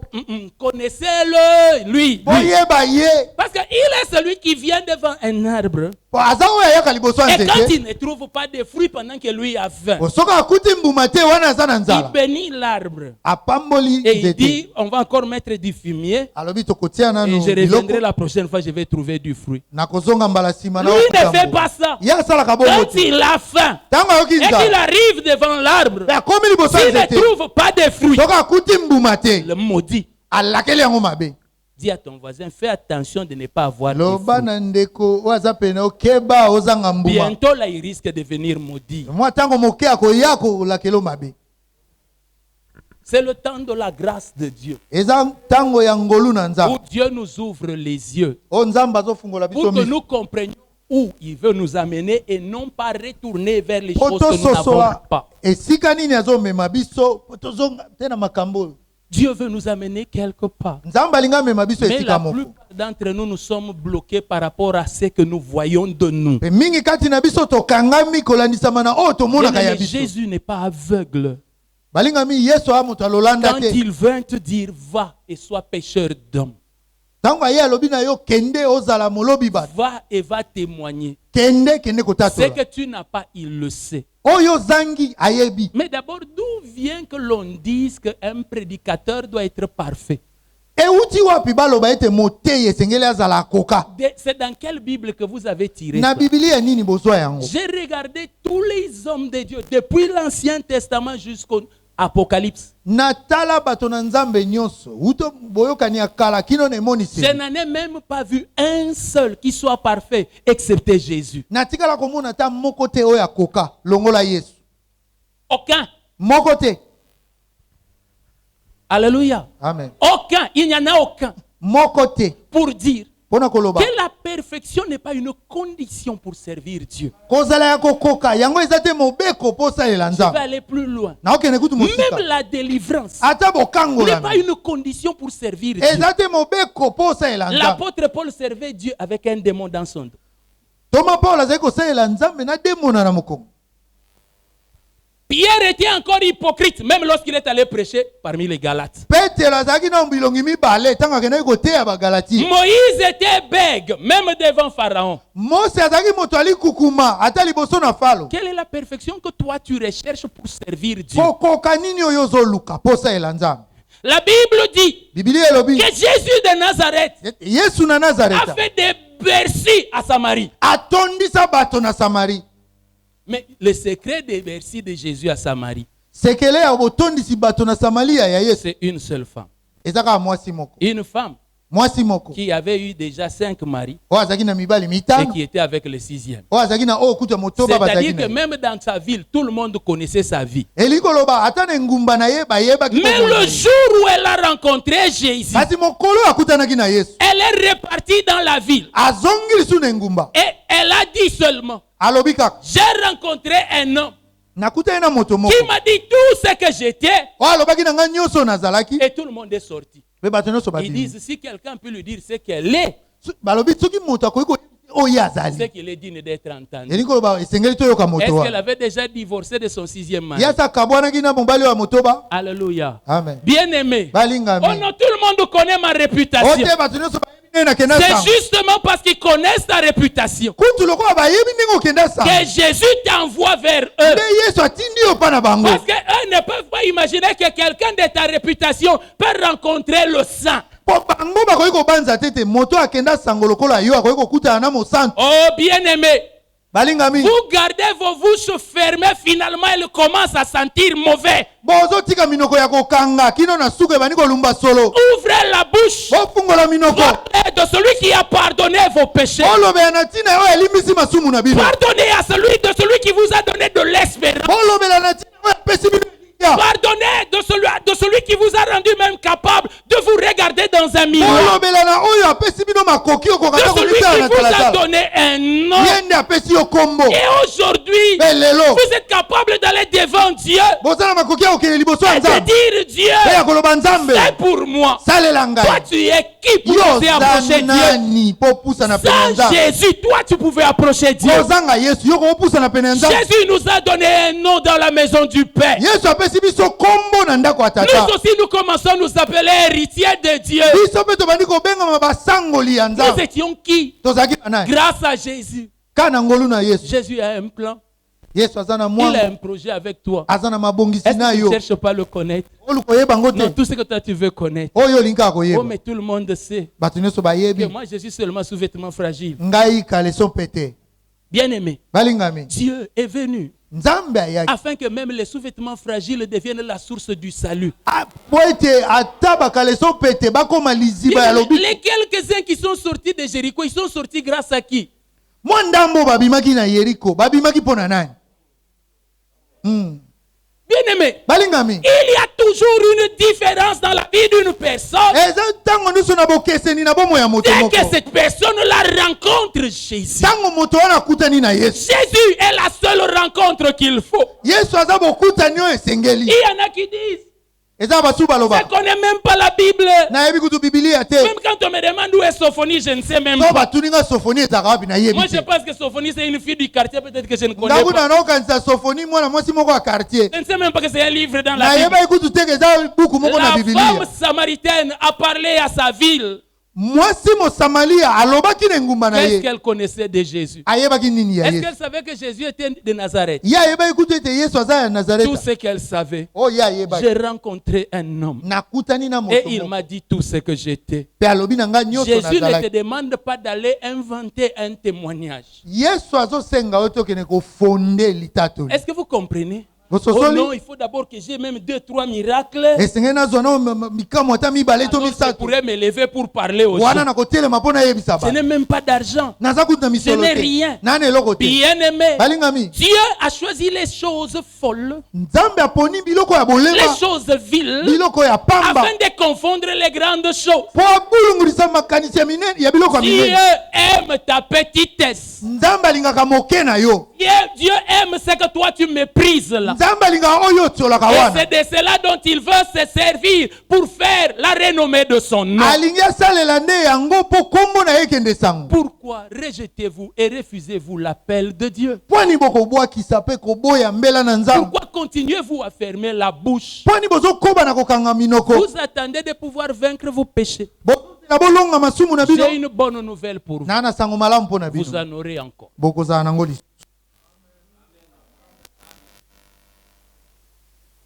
S3: Connaissez-le, lui.
S4: boyeba ye
S3: Parce qu'il est celui qui vient devant un arbre.
S4: po aza oyo ayaka liboso ya
S3: Et quand
S4: nzete
S3: il ne trouve pas de fruits pendant que lui a faim,
S4: soki akuti mbuma te wana aza na
S3: il
S4: nzala
S3: bénit l'arbre.
S4: apamboli
S3: Et il
S4: nzete
S3: dit, on va encore mettre du fumier.
S4: alobi tokotia
S3: Et
S4: nano
S3: je
S4: biloko
S3: reviendrai la prochaine fois, je vais trouver du fruit.
S4: nakozonga mbala nsima na
S3: Lui ne
S4: okuta
S3: fait
S4: mbuma.
S3: pas ça.
S4: ye asalaka bongo
S3: Quand
S4: te
S3: il a faim
S4: ntango ayoki
S3: et qu'il
S4: nzala
S3: arrive devant l'arbre,
S4: akomi liboso ya
S3: s'il ne
S4: nzete
S3: trouve pas de fruits,
S4: soki akuti mbuma te
S3: le maudit.
S4: alakeli yango mabe
S3: Dis à ton voisin, fais attention de ne pas avoir de
S4: loba
S3: fruits.
S4: na ndeko oyo aza pene okeba ozanga mbuma
S3: Bientôt là, il risque de devenir maudit.
S4: mwa ntango moke akoya kolakela mabe.
S3: C'est le temps de la grâce de Dieu.
S4: eza ntango ya ngolu na
S3: Où
S4: nzambe
S3: Dieu nous ouvre les yeux
S4: o nzambe azofungola
S3: pour
S4: biso
S3: que
S4: miso
S3: nous comprenions où il veut nous amener et non pas retourner vers les
S4: po
S3: choses que nous n'avons
S4: tososola
S3: pas.
S4: esika nini azomema biso po tozonga te na makambo oyo.
S3: Dieu veut nous amener quelque part.
S4: nzambe alingi amema biso
S3: Mais
S4: esika
S3: la
S4: moko
S3: plupart d'entre nous, nous sommes bloqués par rapport à ce que nous voyons de nous.
S4: mpe mingi kati na biso tokangami kolandisama na oyo tomonaka ya
S3: Bien-aimé,
S4: biso.
S3: Jésus n'est pas aveugle.
S4: balingami yesu aya moto alolanda
S3: Quand
S4: te
S3: il veut te dire va et sois pécheur d'homme,
S4: ntango aye alobi na yo kende ozala molobi bato
S3: va et va témoigner.
S4: kende
S3: Ce
S4: kotatola
S3: que tu n'as pas, il le sait.
S4: oyo zangi ayebi.
S3: Mais d'abord, d'où vient que l'on dise qu'un prédicateur doit être parfait?
S4: euti wapi baloba ete motei esengeli azala akoka
S3: C'est dans quelle Bible que vous avez tiré
S4: na
S3: ça?
S4: bibilia nini bozwa yango?
S3: J'ai regardé tous les hommes de Dieu, depuis l'Ancien Testament jusqu'au Apocalypse.
S4: natala bato na nzambe nyonso uto boyokani ya kala kino na
S3: Je
S4: emonisi
S3: n'en ai même pas vu un seul qui soit parfait, excepté Jésus.
S4: natikala komona ata moko te oyo akoka longola yesu
S3: Aucun.
S4: moko te.
S3: Alléluia.
S4: Amen.
S3: Aucun. Il n'y en a aucun.
S4: moko te
S3: Pour dire
S4: mpona koloba
S3: que la perfection n'est pas une condition pour servir Dieu.
S4: kozala ya kokoka yango eza te mobeko mpo osalela
S3: Je vais
S4: nzambe
S3: aller plus loin.
S4: naokende kutu
S3: Même
S4: mosika
S3: la délivrance
S4: ata
S3: n'est pas
S4: bokangolami
S3: une condition pour servir Dieu.
S4: eza te mobeko mpo osalela nzambe.
S3: L'apôtre Paul servait Dieu avec un démon dans son dos.
S4: toma paulo azali kosalela nzambe na demona na mokongo.
S3: Pierre était encore hypocrite, même lorsqu'il est allé prêcher parmi les Galates.
S4: petelo azalaki na bilongi mibale ntango akendaki koteya bagalati.
S3: Moïse était bègue, même devant Pharaon.
S4: mose azalaki moto ali kukuma ata liboso na falo.
S3: Quelle est la perfection que toi tu recherches pour servir Dieu?
S4: kokoka nini oyo ozoluka mpo osalela nzambe?
S3: La Bible dit
S4: bibilia elobi
S3: que Jésus de Nazareth
S4: yesu na
S3: a
S4: nazareta
S3: fait des bercers à Samarie.
S4: atondisa bato na samari.
S3: Mais le secret des bercers de Jésus à Samarie,
S4: sekele ya botondisi bato na samaria ya yesu
S3: c'est une seule femme.
S4: eza kaka mwasi moko.
S3: Une femme
S4: mwasi moko
S3: qui avait eu déjà 5 maris
S4: oyo azalaki na mibali
S3: et
S4: mitano
S3: qui était avec le 6e.
S4: oyo azalaki na oyo kuta motoba bazalaki
S3: C'est-à-dire que
S4: na ye.
S3: même dans sa ville, tout le monde connaissait sa vie.
S4: elingi koloba ata na engumba na ye bayebaki
S3: Mais
S4: komona
S3: le
S4: ye.
S3: jour où elle a rencontré Jésus,
S4: kasi mokolo oyo akutanaki na yesu
S3: elle est repartie dans la ville
S4: azongi lisu na engumba
S3: et elle a dit seulement,
S4: alobi kaka
S3: j'ai rencontré un homme
S4: nakutani na moto moko
S3: qui m'a dit tout ce que j'étais
S4: oyo alobaki na ngai nyonso oyo nazalaki
S3: et tout le monde est sorti.
S4: mpe bato nyonso
S3: Ils
S4: babimi.
S3: disent, si quelqu'un peut lui dire ce qu'elle est,
S4: balobi soki moto akoki koyebi oyo
S3: ce
S4: azali
S3: qu'il est digne d'être entendu.
S4: elingi koloba esengeli toyoka moto
S3: Est-ce qu'elle
S4: wana
S3: avait déjà divorcé de son 6e mari?
S4: ye asa akabwanaki na mobali oyo ya motoba.
S3: Alléluia.
S4: amen
S3: Bien-aimé. Oh
S4: balingami
S3: non, tout le monde connaît ma réputation.
S4: ote bato nyonso bayebi ndenge nakenda
S3: C'est
S4: sango
S3: justement parce qu'ils connaissent ta réputation
S4: kutu lokola bayebi ndenge okenda sango
S3: que Jésus t'envoie vers eux.
S4: nde yesu atindi yo mpa na bango.
S3: Parce qu'eux ne peuvent pas imaginer que quelqu'un de ta réputation peut rencontrer le sang.
S4: mpo bango bakoki kobanza te te moto akenda sango lokola yo akoki kokutana na mosantu.
S3: Oh bien-aimé,
S4: balingami
S3: vous gardez vos bouches fermées, finalement elle commence à sentir mauvais.
S4: bozotika minoko ya kokanga kino na suka ebandi kolumba solo.
S3: Ouvrez la bouche.
S4: bofungola minoko
S3: Parlez de celui qui a pardonné vos péchés.
S4: bolobela na ntina oyo elimbisi masumu na bino.
S3: Pardonnez à celui qui vous a donné de l'espérance.
S4: bolobela na ntina oyo apesi bino elikya.
S3: Pardonnez de celui qui vous a rendu même capable de vous regarder dans un miroir.
S4: bolobela na oyo apesi bino makoki
S3: De
S4: okokata
S3: celui
S4: komitala
S3: qui
S4: na
S3: vous a
S4: talatala.
S3: donné un nom.
S4: ye nde apesi yo kombo.
S3: Et aujourd'hui,
S4: mpe lelo
S3: vous êtes capable d'aller devant Dieu
S4: boza na makoki ya kokende liboso ya
S3: et de
S4: nzambe
S3: dire
S4: mpe
S3: Dieu,
S4: ya koloba nzambe
S3: c'est pour moi.
S4: salela
S3: Toi,
S4: ngai.
S3: tu es qui pour
S4: yo
S3: oser approcher
S4: za
S3: Dieu?
S4: nani mpo pusa na pene ya
S3: Sans
S4: nzambe?
S3: Jésus, toi, tu pouvais approcher Dieu.
S4: kozanga yesu yo kopusa na pene ya nzambe.
S3: Jésus nous a donné un nom dans la maison du Père.
S4: yesu apesi biso kombo na ndako ya tata.
S3: Nous aussi, nous commençons à nous appeler héritiers de Dieu.
S4: biso mpe tobandi kobengama basangoli ya
S3: Nous
S4: nzambe.
S3: étions qui?
S4: tozalaki banani
S3: Grâce à Jésus.
S4: kaka na ngolu na yesu.
S3: Jésus a un plan.
S4: yesu aza na
S3: Il a
S4: mwango
S3: un projet avec toi.
S4: aza na mabongisi
S3: Est-ce
S4: na
S3: que tu
S4: yo
S3: ne cherches pas à le connaître?
S4: oluka oyeba yango
S3: Non,
S4: te
S3: tout ce que toi tu veux connaître.
S4: oyo olingi kaka
S3: Oh,
S4: koyeba.
S3: mais tout le monde sait
S4: bato nyonso
S3: que
S4: bayebi
S3: moi je suis seulement sous vêtements fragiles.
S4: ngai kaleso pete.
S3: Bien-aimé,
S4: balingami
S3: Dieu est venu
S4: nzambe ayaki
S3: afin que même les sous-vêtements fragiles deviennent la source du salut.
S4: po ete ata bakaleso pete bakoma liziba ya lobi.
S3: Les quelques-uns qui sont sortis de Jéricho, ils sont sortis grâce à qui?
S4: mwa ndambo babimaki na yeriko babimaki mpo na nani?
S3: Bien-aimé,
S4: balingami
S3: il y a toujours toujours une différence dans la vie d'une personne.
S4: eza ntango nyonso na bokeseni na bomoi ya moto
S3: Dès
S4: moko.
S3: que cette personne la rencontre Jésus,
S4: Ntango moto wana akutani na Yesu,
S3: Jésus est la seule rencontre qu'il faut.
S4: Yesu aza bokutani oyo esengeli.
S3: Il y en a qui disent,
S4: Eza basu
S3: je
S4: baloba.
S3: ne connais même pas la Bible.
S4: Nayebi kutu Biblia te.
S3: Même quand on me demande où est Sophonie, je ne sais même
S4: To
S3: pas.
S4: batuninga Sophonie ezaka wapi na yebi
S3: Moi, je
S4: te.
S3: pense que Sophonie, c'est une fille du quartier, peut-être que je ne connais
S4: Ndakuna
S3: pas.
S4: na okanisa Sophonie mwana mwasi moko ya quartier.
S3: Je ne sais même pas que c'est un livre dans la
S4: Nayeba
S3: Bible.
S4: ikutu te eza buku moko na
S3: La
S4: Biblia.
S3: femme samaritaine a parlé à sa ville.
S4: Mwasi Mosamalia alobaki na ngumba na
S3: Qu'est-ce
S4: ye.
S3: qu'elle connaissait de Jésus?
S4: Ayebaki nini ya
S3: Est-ce
S4: Yesu?
S3: qu'elle savait que Jésus était de Nazareth?
S4: Ye ayeba ikutu ete Yesu aza ya
S3: Tout
S4: Nazareth.
S3: ce qu'elle savait.
S4: Oh ye ayebaki.
S3: J'ai rencontré un homme
S4: Nakutani na moto
S3: et il
S4: moko.
S3: m'a dit tout ce que j'étais.
S4: Pe alobi na nga nyonso
S3: Jésus ne te
S4: nazalaki.
S3: demande pas d'aller inventer un témoignage.
S4: Yesu azosenga yo tokende kofonde litatoli.
S3: Est-ce que vous comprenez? Oh
S4: Bososoli
S3: non, il faut d'abord que j'ai même 2-3 miracles.
S4: esengeli nazwa na mikamo ata mibale to
S3: Alors, je
S4: misato.
S3: pourrais me lever pour parler aux
S4: Wana
S3: gens.
S4: na kotelema mpo nayebisa
S3: Je
S4: ba.
S3: n'ai même pas d'argent.
S4: Naza kutu na misolo
S3: Je n'ai
S4: te.
S3: rien.
S4: Nana eloko te.
S3: Bien-aimé,
S4: Balingami.
S3: Dieu a choisi les choses folles,
S4: Nzambe aponi biloko ya
S3: les
S4: bolema.
S3: choses viles,
S4: Biloko ya pamba.
S3: afin de confondre les grandes choses.
S4: Po abulungulisa makanisi ya minene ya biloko ya
S3: Dieu
S4: minene.
S3: aime ta petitesse.
S4: Nzambe alingaka moke na yo.
S3: Dieu aime ce que toi tu méprises là.
S4: Nzambe alingaka oyo otiolaka
S3: Et
S4: wana.
S3: c'est de cela dont il veut se servir pour faire la renommée de son nom.
S4: Alingi asalela nde yango mpo kombo na ye ekende sango.
S3: Pourquoi rejetez-vous et refusez-vous l'appel de Dieu?
S4: Pwani bokobwakisa mpe koboya mbela na Nzambe.
S3: Pourquoi continuez-vous à fermer la bouche?
S4: Pwani bozokoba na kokanga minoko.
S3: Vous attendez de pouvoir vaincre vos péchés.
S4: Na bolonga masumu na bino.
S3: J'ai une bonne nouvelle pour vous.
S4: Nana sango malamu mpo na
S3: Vous
S4: bino.
S3: en aurez encore.
S4: Bokozala nango lisusu.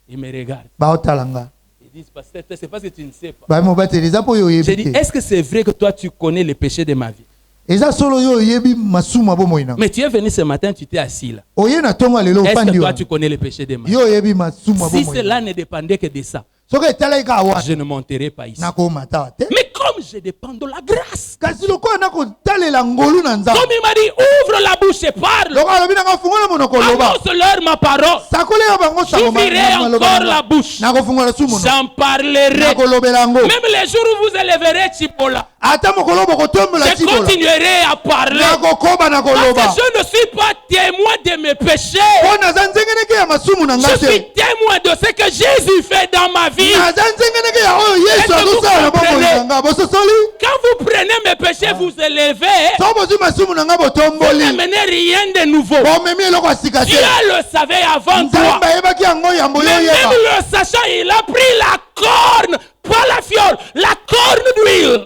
S3: Ils me regardent.
S4: Baotala nga.
S3: Ils disent, pasteur, c'est parce que tu ne sais pas.
S4: Bamobateli eza mpo yo
S3: J'ai
S4: oyebi
S3: dit,
S4: te.
S3: est-ce que c'est vrai que toi tu connais les péchés de ma vie?
S4: Eza solo yo oyebi masumu abomoi na.
S3: Mais tu es venu ce matin, tu t'es assis là.
S4: Oye na tongo lelo
S3: Est-ce que
S4: ofandi
S3: toi
S4: wana.
S3: tu connais les péchés de ma vie?
S4: Yo oyebi masumu
S3: Si
S4: abomoi.
S3: cela ne dépendait que de ça,
S4: Soki etalaki kaka wana.
S3: je ne monterai pas ici.
S4: Nakoma awa te.
S3: Mais comme je dépends de la grâce,
S4: Kasi lokola nakotalela ngolu na Nzambe.
S3: comme il m'a dit, ouvre la bouche et parle.
S4: Lokola alobi nanga fungola monoko loba.
S3: Annonce-leur ma parole.
S4: Sakolela bango sango
S3: J'ouvrirai encore la bouche.
S4: nakofungola su monoko.
S3: J'en parlerai.
S4: Nakolobela yango.
S3: Même les jours où vous élèverez Chipola,
S4: Ata mokolo bokotombola
S3: je
S4: tibola.
S3: continuerai à parler.
S4: Nakokoba nakoloba.
S3: Parce que je ne suis pas témoin de mes péchés.
S4: Po naza nzengeneke ya masumu na
S3: Je
S4: nga
S3: suis
S4: te.
S3: témoin de ce que Jésus fait dans ma vie.
S4: Naza nzengeneke ya oyo Yesu
S3: Est-ce que vous
S4: azosala na bomoi
S3: comprenez?
S4: na nga. Bososoli.
S3: Quand vous prenez mes péchés, vous élevez.
S4: So bozwi masumu na nga
S3: Vous
S4: botomboli.
S3: n'amenez rien de nouveau.
S4: Bomemi eloko ya sika te.
S3: Dieu le savait avant toi.
S4: Nzambe ayebaki yango yambo yo
S3: Mais même
S4: oyeba.
S3: le sachant, il a pris la corne, pas la fiole, la corne d'huile.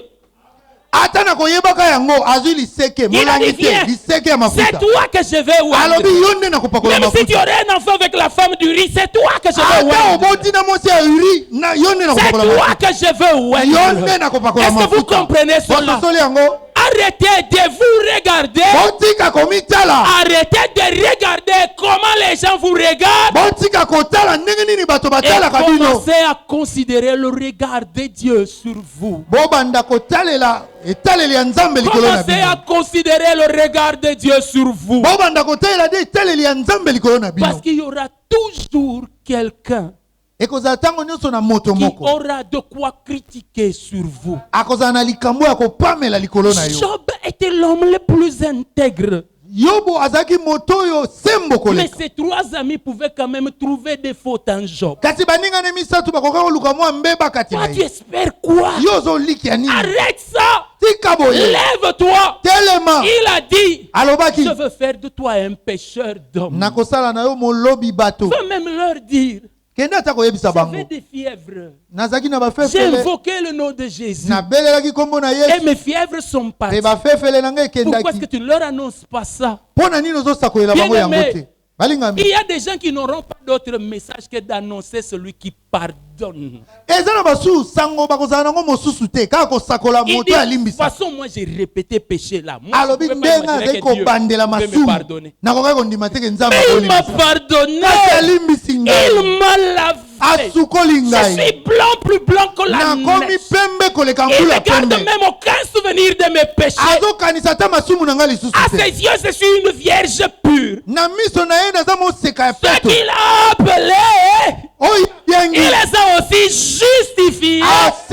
S4: Ata na koyebaka yango azwi liseke
S3: Il a
S4: molangi
S3: dit, viens,
S4: te liseke ya
S3: c'est
S4: mafuta.
S3: toi que je vais
S4: Alobi
S3: oindre.
S4: yo nde nakopakola
S3: Même si tu
S4: mafuta.
S3: aurais un enfant avec la femme du riz, c'est toi que je vais
S4: Ata
S3: oindre.
S4: oboti na mwasi ya uri na yo nde
S3: C'est
S4: nakopakola
S3: toi
S4: mafuta.
S3: que je veux
S4: Yo
S3: oindre.
S4: nde nakopakola
S3: Est-ce que vous
S4: mafuta.
S3: comprenez cela?
S4: Bososoli yango.
S3: Arrêtez de vous regarder.
S4: Botika komitala.
S3: Arrêtez de regarder comment les gens vous regardent.
S4: Botika kotala ndenge nini bato
S3: Et
S4: batalaka bino.
S3: commencez à considérer le regard de Dieu sur vous.
S4: Bobanda kotalela etaleli ya Nzambe likolo na
S3: Commencez à
S4: bino.
S3: considérer le regard de Dieu sur vous.
S4: Bobanda kotalela de etaleli ya Nzambe likolo na bino.
S3: Parce qu'il y aura toujours quelqu'un
S4: Ekozala tango nyonso na moto
S3: qui
S4: moko.
S3: aura de quoi critiquer sur vous.
S4: Akozala na likambo ya kopamela likolo na yo.
S3: Job était l'homme le plus intègre.
S4: Yobo azaki moto oyo sembo
S3: Mais
S4: koleka.
S3: ses trois amis pouvaient quand même trouver des fautes en Job.
S4: Kasi baningane misatu bakoka koluka mwa mbeba kati na
S3: Toi, tu
S4: ye.
S3: espères quoi?
S4: Yo ozolikia nini?
S3: Arrête ça!
S4: Tika boye.
S3: Lève-toi!
S4: Telema.
S3: Il a dit,
S4: Alobaki.
S3: je veux faire de toi un pêcheur d'hommes.
S4: Nakosala na yo molobi bato.
S3: Je veux même leur dire,
S4: Kende ata koyebisa
S3: j'avais
S4: bango.
S3: des fièvres.
S4: Nazaki na
S3: J'ai
S4: bafefele.
S3: invoqué le nom de Jésus.
S4: Nabelelaki kombo na
S3: Et
S4: Yesu.
S3: mes fièvres sont
S4: Pe
S3: parties.
S4: bafefele na ngai
S3: Pourquoi est-ce que
S4: ekendaki.
S3: tu ne leur annonces pas ça?
S4: Pona nini ozosakolela bango yango
S3: Bien-aimé.
S4: te? Balingami.
S3: Il y a des gens qui n'auront pas d'autre message que d'annoncer celui qui pardonne.
S4: Eza na basu sango bakozala nango mosusu te. Kaka kosakola
S3: Il
S4: moto
S3: dit, de toute
S4: alimbisa.
S3: façon, moi j'ai répété péché là. Moi, je
S4: Alobi
S3: ne pouvais pas
S4: ndenga
S3: imaginer
S4: azali
S3: que Dieu
S4: kobandela
S3: peut me
S4: masumu.
S3: pardonner.
S4: Nakoka kondima te ke Nzambe
S3: Mais il m'a
S4: akolimbisa.
S3: pardonné.
S4: Kasi alimbisi ngai.
S3: Il m'a lavé.
S4: Asukoli
S3: Je
S4: ngai.
S3: suis blanc, plus blanc que la
S4: Nakomi
S3: neige.
S4: pembe koleka
S3: Il
S4: mbula
S3: ne garde
S4: pembe.
S3: même aucun souvenir de mes péchés.
S4: Azokanisa ata masumu na ngai lisusu
S3: À
S4: te.
S3: ses yeux, je suis une vierge pure.
S4: Na miso na ye naza moseka ya
S3: Ceux
S4: peto.
S3: qu'il a appelés,
S4: Oyo
S3: il
S4: biengi.
S3: les a aussi aussi justifiés.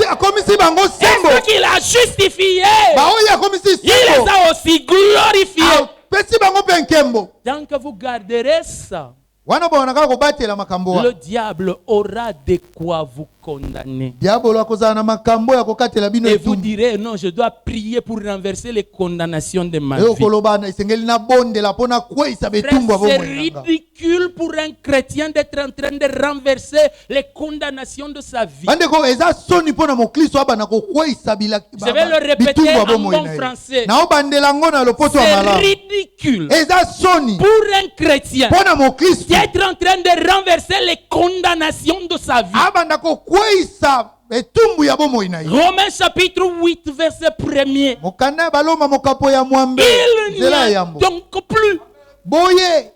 S4: akomisi bango
S3: Et
S4: sembo.
S3: ceux qu'il a justifiés,
S4: Baoyo akomisi
S3: il les
S4: sembo.
S3: a aussi glorifiés.
S4: Pesi bango pe nkembo.
S3: Tant que vous garderez ça,
S4: Wana bona kaka kobatela makambo wa.
S3: le diable aura de quoi vous condamner.
S4: Diabolo akozala na makambo ya kokatela bino
S3: Et vous
S4: etumbu.
S3: direz, non, je dois prier pour renverser les condamnations de ma
S4: Eyo
S3: vie.
S4: koloba na esengeli na bondela pona kwesa
S3: Frère,
S4: betumbu abo
S3: c'est
S4: mwenanga.
S3: ridicule pour un chrétien d'être en train de renverser les condamnations de sa vie.
S4: Bandeko eza soni pona mokristo aba na kokwesa bila.
S3: Je vais le répéter en bon français.
S4: Na obandela ngo na lopoto ya
S3: C'est
S4: malamu.
S3: ridicule
S4: Eza soni
S3: pour un chrétien
S4: pona mokristo
S3: d'être en train de renverser les condamnations de sa vie.
S4: abanda kokwesa etumbu ya bomoi na ye.
S3: Romains chapitre 8, verset 1er.
S4: Mokanda baloma mokapo ya mwambe.
S3: Il n'y
S4: Nzela
S3: a
S4: yambo.
S3: donc plus.
S4: Boye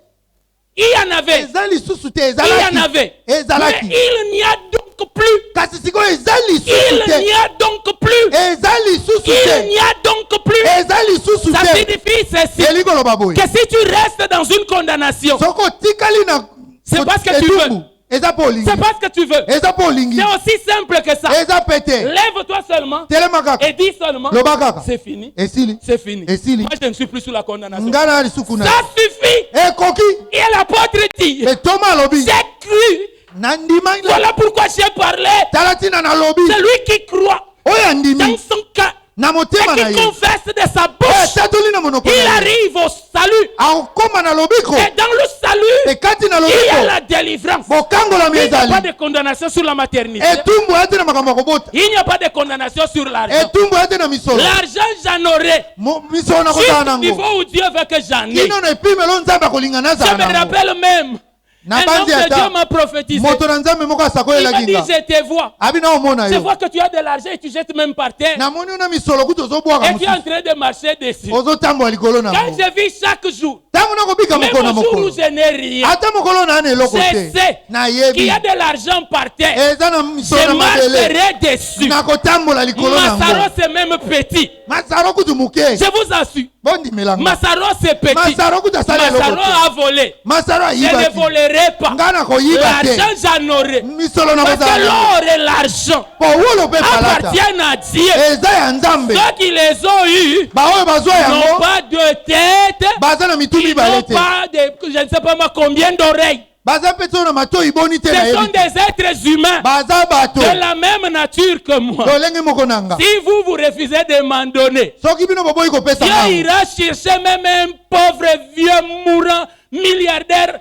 S3: Il y en avait.
S4: eza lisusu te
S3: Il y en
S4: ezalaki.
S3: avait. Mais
S4: Ezalaki.
S3: il n'y a donc plus.
S4: Kasi sikoyo eza lisusu
S3: Il
S4: te.
S3: n'y a donc plus.
S4: Eza lisusu
S3: Il
S4: te.
S3: n'y a donc plus.
S4: Eza lisusu
S3: Ça
S4: te.
S3: signifie ceci.
S4: Eli koloba boye.
S3: Que si tu restes dans une condamnation,
S4: Soko tikali na
S3: c'est parce que tu
S4: etumbu.
S3: veux.
S4: Eza po olingi.
S3: C'est parce que tu veux.
S4: Eza po olingi.
S3: C'est aussi simple que ça.
S4: Eza pete.
S3: Lève-toi seulement
S4: Telema kaka.
S3: et dis seulement,
S4: Loba kaka.
S3: c'est fini.
S4: Esili.
S3: C'est fini.
S4: Esili.
S3: Moi, je ne suis plus sous la condamnation.
S4: Ngana lisuku na.
S3: Ça suffit.
S4: Ekoki.
S3: Et l'apôtre dit,
S4: Mais Thomas lobi.
S3: j'ai cru.
S4: Nandima.
S3: Voilà pourquoi j'ai parlé.
S4: Talatina na lobi.
S3: Celui qui croit
S4: Oya
S3: dans
S4: ndimi.
S3: son cœur
S4: Na motema na
S3: et qui
S4: ye.
S3: confesse de sa bouche,
S4: Tatoli na monoko.
S3: il arrive au salut.
S4: Akoma na lobiko.
S3: Et dans le salut,
S4: Ekati na
S3: il y a
S4: lobiko.
S3: la délivrance.
S4: Bokango la
S3: Il n'y a pas
S4: miezali.
S3: de condamnation sur la maternité.
S4: Etumbu ate na makambo kobota.
S3: Il n'y a pas de condamnation sur l'argent.
S4: Etumbu ate na misolo.
S3: L'argent, j'en aurai.
S4: Misolo na
S3: Juste
S4: kota
S3: au
S4: nango.
S3: niveau où Dieu veut que j'en ai.
S4: Kino na epime lo nzamba kolingana
S3: Je
S4: za
S3: me
S4: nango.
S3: rappelle même,
S4: Na
S3: un homme
S4: bandi
S3: de
S4: ata.
S3: Dieu m'a prophétisé.
S4: Moto na nzambe moko asako
S3: Il m'a dit,
S4: elaginga.
S3: je te vois.
S4: Abina omona
S3: Je
S4: yo.
S3: vois que tu as de l'argent et tu jettes même par terre.
S4: Na moni na misolo kuto zo bwaka
S3: Et tu es en
S4: musu.
S3: train de marcher dessus.
S4: Ozo tambo likolo na
S3: Quand
S4: ngo.
S3: je vis chaque jour,
S4: Tango na kobika
S3: même
S4: moko na
S3: au jour où
S4: mokolo.
S3: je n'ai rien,
S4: Ata mokolo na ane eloko
S3: je
S4: te.
S3: sais
S4: Na
S3: qu'il
S4: yebi.
S3: y a de l'argent par terre.
S4: Eza na misolo
S3: Je
S4: na mabele.
S3: marcherai dessus.
S4: Na kotambola likolo na
S3: Massaro,
S4: ngo.
S3: c'est même petit.
S4: Masaro kutu muke.
S3: Je vous assure.
S4: Bondi melanga.
S3: Massaro, c'est petit.
S4: Masaro kutu asala eloko
S3: Massaro
S4: te.
S3: a volé.
S4: Masaro
S3: Je ne
S4: ayiba te.
S3: volerai pas.
S4: Ngana koyiba te.
S3: L'argent, j'en aurai.
S4: Misolo na
S3: Parce que
S4: kozala.
S3: l'or et l'argent
S4: Po wolo pe palata.
S3: appartiennent à Dieu.
S4: Eza ya nzambe.
S3: Ceux qui les ont eus
S4: Baoyo bazwa
S3: n'ont
S4: yango.
S3: pas de tête,
S4: Baza na mitu
S3: ils
S4: mibale
S3: n'ont
S4: te.
S3: pas de, je ne sais pas moi combien d'oreilles.
S4: Baza pe to na matoi boni te na
S3: Ce sont
S4: yebi.
S3: des êtres humains
S4: Baza bato.
S3: de la même nature que moi.
S4: Tolenge moko nanga.
S3: Si vous refusez de m'en donner,
S4: Soki bino boboyi kopesa
S3: Dieu
S4: ngango.
S3: ira chercher même un pauvre vieux mourant milliardaire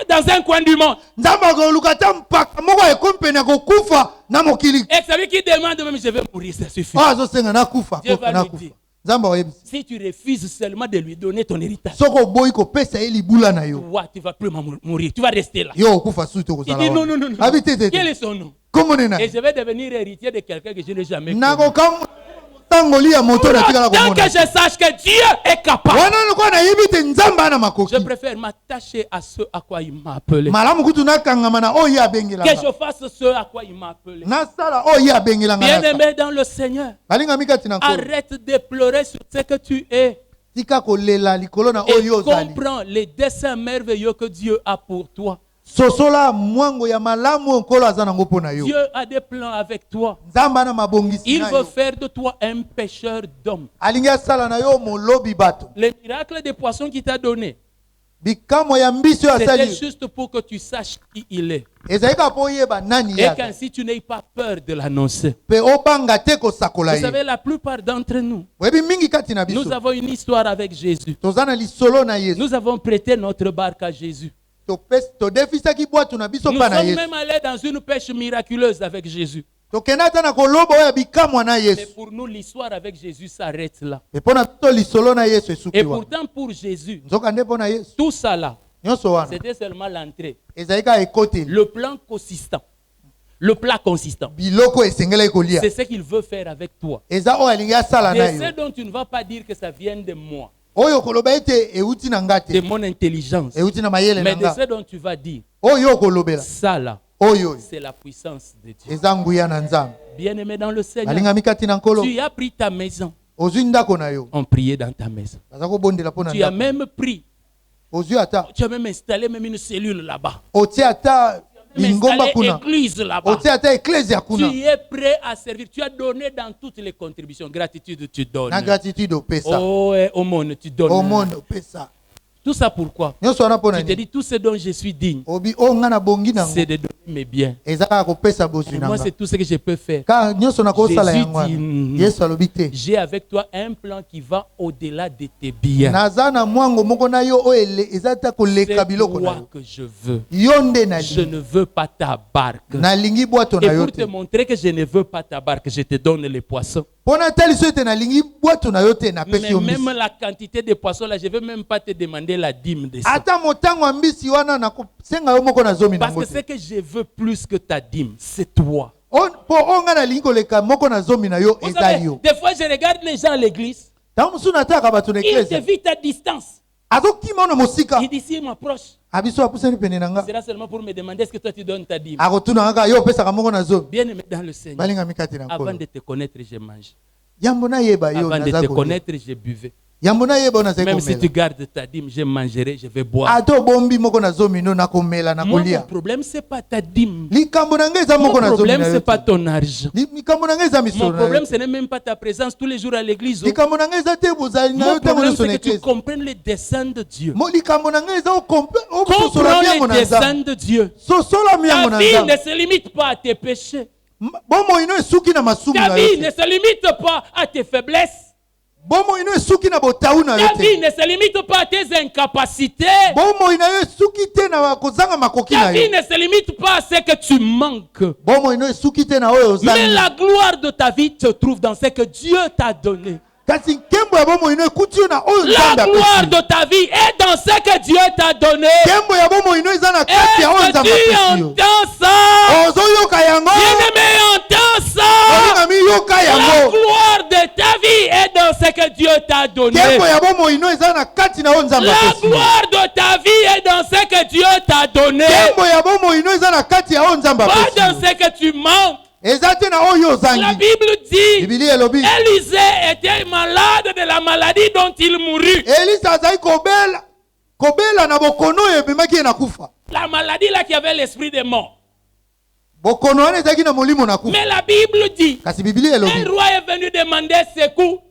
S3: dans un coin du monde.
S4: Nzambe akoluka ta mpaka moko ekompene kokufa na mokili.
S3: Et celui qui demande même je vais mourir, ça suffit.
S4: Oh azosenga nakufa.
S3: Dieu va
S4: Na
S3: lui
S4: kufa.
S3: dire.
S4: Nzambe oyebisi.
S3: Si tu refuses seulement de lui donner ton héritage,
S4: Soko oboyi kopesa ye libula na yo.
S3: toi, tu ne vas plus mourir, tu vas rester là.
S4: Yo okufa su te
S3: Il
S4: kozala.
S3: dit non, non, non, non.
S4: Abi te te.
S3: Quel est son nom?
S4: Komone na.
S3: Et je vais devenir héritier de quelqu'un que je n'ai jamais connu.
S4: Nako kam tango lia moto na tikala
S3: Tant que
S4: komona.
S3: je sache que Dieu est capable,
S4: Wana noko na yebi te nzamba na makoki.
S3: je préfère m'attacher à ce à quoi il m'a appelé.
S4: Malamu kutu nakangama na oyo
S3: Que
S4: abengelanga.
S3: je fasse ce à quoi il m'a appelé.
S4: Nasala oyo abengelanga.
S3: Bien-aimé dans le Seigneur,
S4: Balinga mikati na nkolo.
S3: arrête de pleurer sur ce que tu es
S4: Tika kolela likolo na
S3: et
S4: oyo ozali.
S3: comprends les desseins merveilleux que Dieu a pour toi.
S4: Sosola mwango ya malamu nkolo aza nango pona yo.
S3: Dieu a des plans avec toi.
S4: Nzamba na mabongisi
S3: Il
S4: na
S3: veut
S4: yo.
S3: faire de toi un pêcheur d'hommes.
S4: Alingi asala na yo molobi bato.
S3: Le miracle des poissons qu'il t'a donné,
S4: Bikamwa ya mbisi oyo
S3: c'était
S4: asali.
S3: juste pour que tu saches qui il est.
S4: Ezali kaka po oyeba nani
S3: Et
S4: yaka.
S3: qu'ainsi tu n'aies pas peur de l'annoncer.
S4: Pe obanga te kosakola
S3: Vous
S4: ye.
S3: savez, la plupart d'entre nous,
S4: Webi mingi kati na
S3: nous
S4: biso.
S3: avons une histoire avec Jésus.
S4: Toza na lisolo na Yesu.
S3: Nous avons prêté notre barque à Jésus.
S4: Todefisaki bwatu na biso
S3: Nous
S4: mpa na
S3: sommes
S4: Yesu.
S3: même allés dans une pêche miraculeuse avec Jésus.
S4: Tokenda ata na koloba oyo ya bikamwa na
S3: Mais
S4: Yesu.
S3: pour nous, l'histoire avec Jésus s'arrête là.
S4: Me pona biso lisolo na Yesu esuki
S3: Et
S4: wa.
S3: pourtant, pour Jésus,
S4: Nzoka nde pona Yesu.
S3: tout ça là,
S4: Nyonso wana.
S3: c'était seulement l'entrée.
S4: Ezali kaka ekoteli.
S3: Le plan consistant. Le plat consistant.
S4: Biloko esengeli kolia.
S3: C'est ce qu'il veut faire avec toi.
S4: Eza oyo alingi asala na
S3: Et ce
S4: yo.
S3: dont tu ne vas pas dire que ça vient de moi,
S4: Oyo koloba ete euti na nga
S3: de
S4: te.
S3: mon intelligence,
S4: Euti na mayele na
S3: mais de
S4: nga.
S3: ce dont tu vas dire,
S4: Oyo kolobela.
S3: ça là,
S4: Oyo
S3: c'est la puissance de Dieu.
S4: eza nguya na Nzambe.
S3: Bien-aimé dans le Seigneur,
S4: Balinga mikati na nkolo.
S3: tu as pris ta maison,
S4: Ozwi ndako na yo.
S3: on priait dans ta maison.
S4: Baza kobondela pona
S3: Tu as
S4: ndako.
S3: même pris,
S4: Ozwi ata.
S3: tu as même installé même une cellule là-bas.
S4: Otie ata Lingomba
S1: installé
S4: kuna.
S1: église là-bas.
S4: Otie ata ecclesia kuna.
S1: Tu es prêt à servir. Tu as donné dans toutes les contributions. Gratitude, tu donnes.
S4: Na gratitude opesa.
S1: Oh, aumône, tu donnes.
S4: Aumône opesa.
S1: Tout ça pourquoi?
S4: Nyonso wana pona
S1: Tu te
S4: nini?
S1: dis tout ce dont je suis digne,
S4: Obi o nga na bongi nango.
S1: c'est de donner mes biens.
S4: Ezaka kopesa
S1: Et
S4: bozwi
S1: moi,
S4: nanga.
S1: c'est tout ce que je peux faire.
S4: Ka nyonso na kosala
S1: Jésus
S4: yango.
S1: dit,
S4: Yesu alobi te.
S1: J'ai avec toi un plan qui va au-delà de tes biens.
S4: Naza na mwango moko na yo oele ezata koleka
S1: C'est
S4: biloko na
S1: toi
S4: yo.
S1: que je veux.
S4: Yo nde na
S1: Je
S4: lingi.
S1: ne veux pas ta barque.
S4: Nalingi bwato
S1: Et
S4: na yo
S1: pour te
S4: te.
S1: montrer que je ne veux pas ta barque, je te donne les poissons.
S4: Pona taliso ete nalingi bwato na yo te na pesi
S1: Mais
S4: yo
S1: même
S4: mbisi.
S1: la quantité de poissons là, je ne vais même pas te demander la dîme de ça.
S4: Ata motango ya mbisi wana na kosenga yo moko na zomi
S1: Parce
S4: nango
S1: que
S4: te.
S1: ce que je veux plus que ta dîme, c'est toi.
S4: Po onga nalingi koleka moko na zomi na yo
S1: Vous
S4: eza
S1: savez,
S4: yo.
S1: des fois je regarde les gens à l'église,
S4: Tango mosusu nataka bato na
S1: ils te
S4: eklese.
S1: vivent à distance.
S4: Azokima na mosika.
S1: Il dit s'il m'approche,
S4: Abiso apusani pene na nga.
S1: ce sera seulement pour me demander est-ce que toi tu donnes ta dîme.
S4: Akotuna kaka yo opesaka moko na zomi.
S1: Bien aimé dans le Seigneur,
S4: Balinga mikati na
S1: avant
S4: nkolo.
S1: de te connaître, je mange.
S4: Yambo na yeba yo
S1: Avant de
S4: naza
S1: te
S4: kolia.
S1: connaître, je buvais.
S4: Yambo na yeba naza
S1: Même si tu
S4: komela.
S1: gardes ta dîme, je mangerai, je vais boire.
S4: Ato bombi moko na zomi no na komela na
S1: Moi, mon
S4: kolia.
S1: problème, c'est pas ta dîme.
S4: Likambo na nga eza
S1: Mon
S4: moko na zomi
S1: problème,
S4: na yo.
S1: c'est pas
S4: te.
S1: ton argent.
S4: Likambo na nga eza
S1: Mon
S4: misolo na
S1: problème,
S4: yo.
S1: ce n'est même pas ta présence tous les jours à l'église.
S4: Likambo na nga eza te bozali na
S1: Mon
S4: yo tango
S1: problème,
S4: nyonso na
S1: c'est que tu
S4: eklese.
S1: comprennes les desseins de Dieu.
S4: Mo likambo na nga eza ososola
S1: Comprends
S4: miango
S1: les
S4: na nzambe.
S1: desseins de Dieu.
S4: Sosola miango
S1: Ta
S4: na
S1: vie ne
S4: nzambe.
S1: se limite pas à tes péchés.
S4: Bomo ino esuki na masumu
S1: Ta
S4: na
S1: vie
S4: yo
S1: ne
S4: te.
S1: se limite pas à tes faiblesses.
S4: Bomo ino esuki na botau na yo
S1: Ta vie
S4: te.
S1: ne se limite pas à tes incapacités.
S4: Bomo ina yo esuki te na kozanga makoki
S1: Ta
S4: na
S1: vie
S4: yo.
S1: ne se limite pas à ce que tu manques.
S4: Bomo ino esuki te na oyo
S1: Mais
S4: ozangi.
S1: la gloire de ta vie se trouve dans ce que Dieu t'a donné.
S4: Kasi nkembo ya bomo ino ekuti yo na oyo
S1: La
S4: nzambe
S1: gloire
S4: apesi.
S1: de ta vie est dans ce que Dieu t'a donné.
S4: Nkembo ya bomo ino eza na kati ya oyo
S1: Est-ce que
S4: nzambe
S1: tu
S4: apesi yo.
S1: entends ça?
S4: Ozoyoka yango.
S1: Bien-aimé, entends ça.
S4: Olinga miyoka
S1: La
S4: yango.
S1: gloire de ta vie est dans ce que Dieu t'a donné.
S4: Nkembo ya bomo ino eza na kati na oyo nzambe
S1: La
S4: apesi yo.
S1: gloire de ta vie est dans ce que Dieu t'a donné.
S4: Nkembo ya bomo ino eza na kati ya oyo nzambe
S1: Pas
S4: apesi
S1: dans
S4: yo.
S1: ce que tu manques.
S4: Eza te na oyo
S1: La
S4: ozangi.
S1: Bible dit,
S4: Biblia elobi.
S1: Élisée était malade de la maladie dont il mourut.
S4: Elisa azali kobela na bokono oyo ebemaki ye na kufa.
S1: La maladie là qui avait l'esprit de mort.
S4: Bokono wana ezalaki na molimo na kufa.
S1: Mais la Bible dit,
S4: Kasi Biblia
S1: un
S4: elobi.
S1: roi est venu demander secours.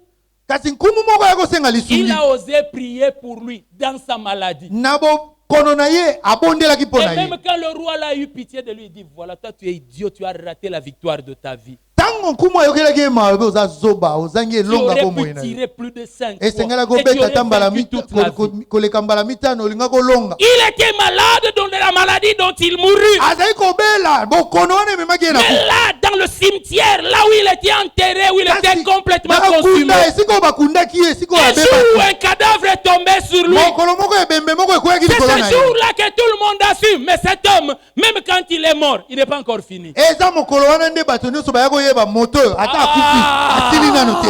S4: Kasi nkumu moko ya kosenga
S1: Il
S4: lisungi.
S1: a osé prier pour lui dans sa maladie.
S4: Na bokono na ye abondelaki mpo
S1: Et
S4: na ye.
S1: même quand le roi l'a eu pitié de lui, il dit, voilà, toi tu es idiot, tu as raté la victoire de ta vie.
S4: Ntango nkumu ayokelaki ye mabe oza zoba ozangi
S1: Tu
S4: elonga
S1: aurais
S4: bomoi
S1: pu
S4: na ye.
S1: tirer plus de 5
S4: Esengela
S1: fois. Et tu
S4: kobeta ata
S1: aurais
S4: mbala
S1: vaincu toute la vie.
S4: koleka mbala mitano olinga kolonga.
S1: Il était malade de la maladie dont il mourut.
S4: Azali kobela bokono wana ememaki ye na
S1: Mais
S4: kufa.
S1: là, dans le cimetière, là où il était enterré, où il était complètement consumé,
S4: nakunda esika oyo bakundaki ye esika oyo
S1: un jour où
S4: abebaki.
S1: un cadavre est tombé sur lui.
S4: Mokolo moko ebembe moko ekweyaki
S1: C'est
S4: likolo na
S1: ce
S4: ye.
S1: jour-là que tout le monde a su. Mais cet homme, même quand il est mort, il n'est pas encore fini.
S4: Eza mokolo wana nde bato nyonso baya koyeba moto oyo ata akufi asili nano te.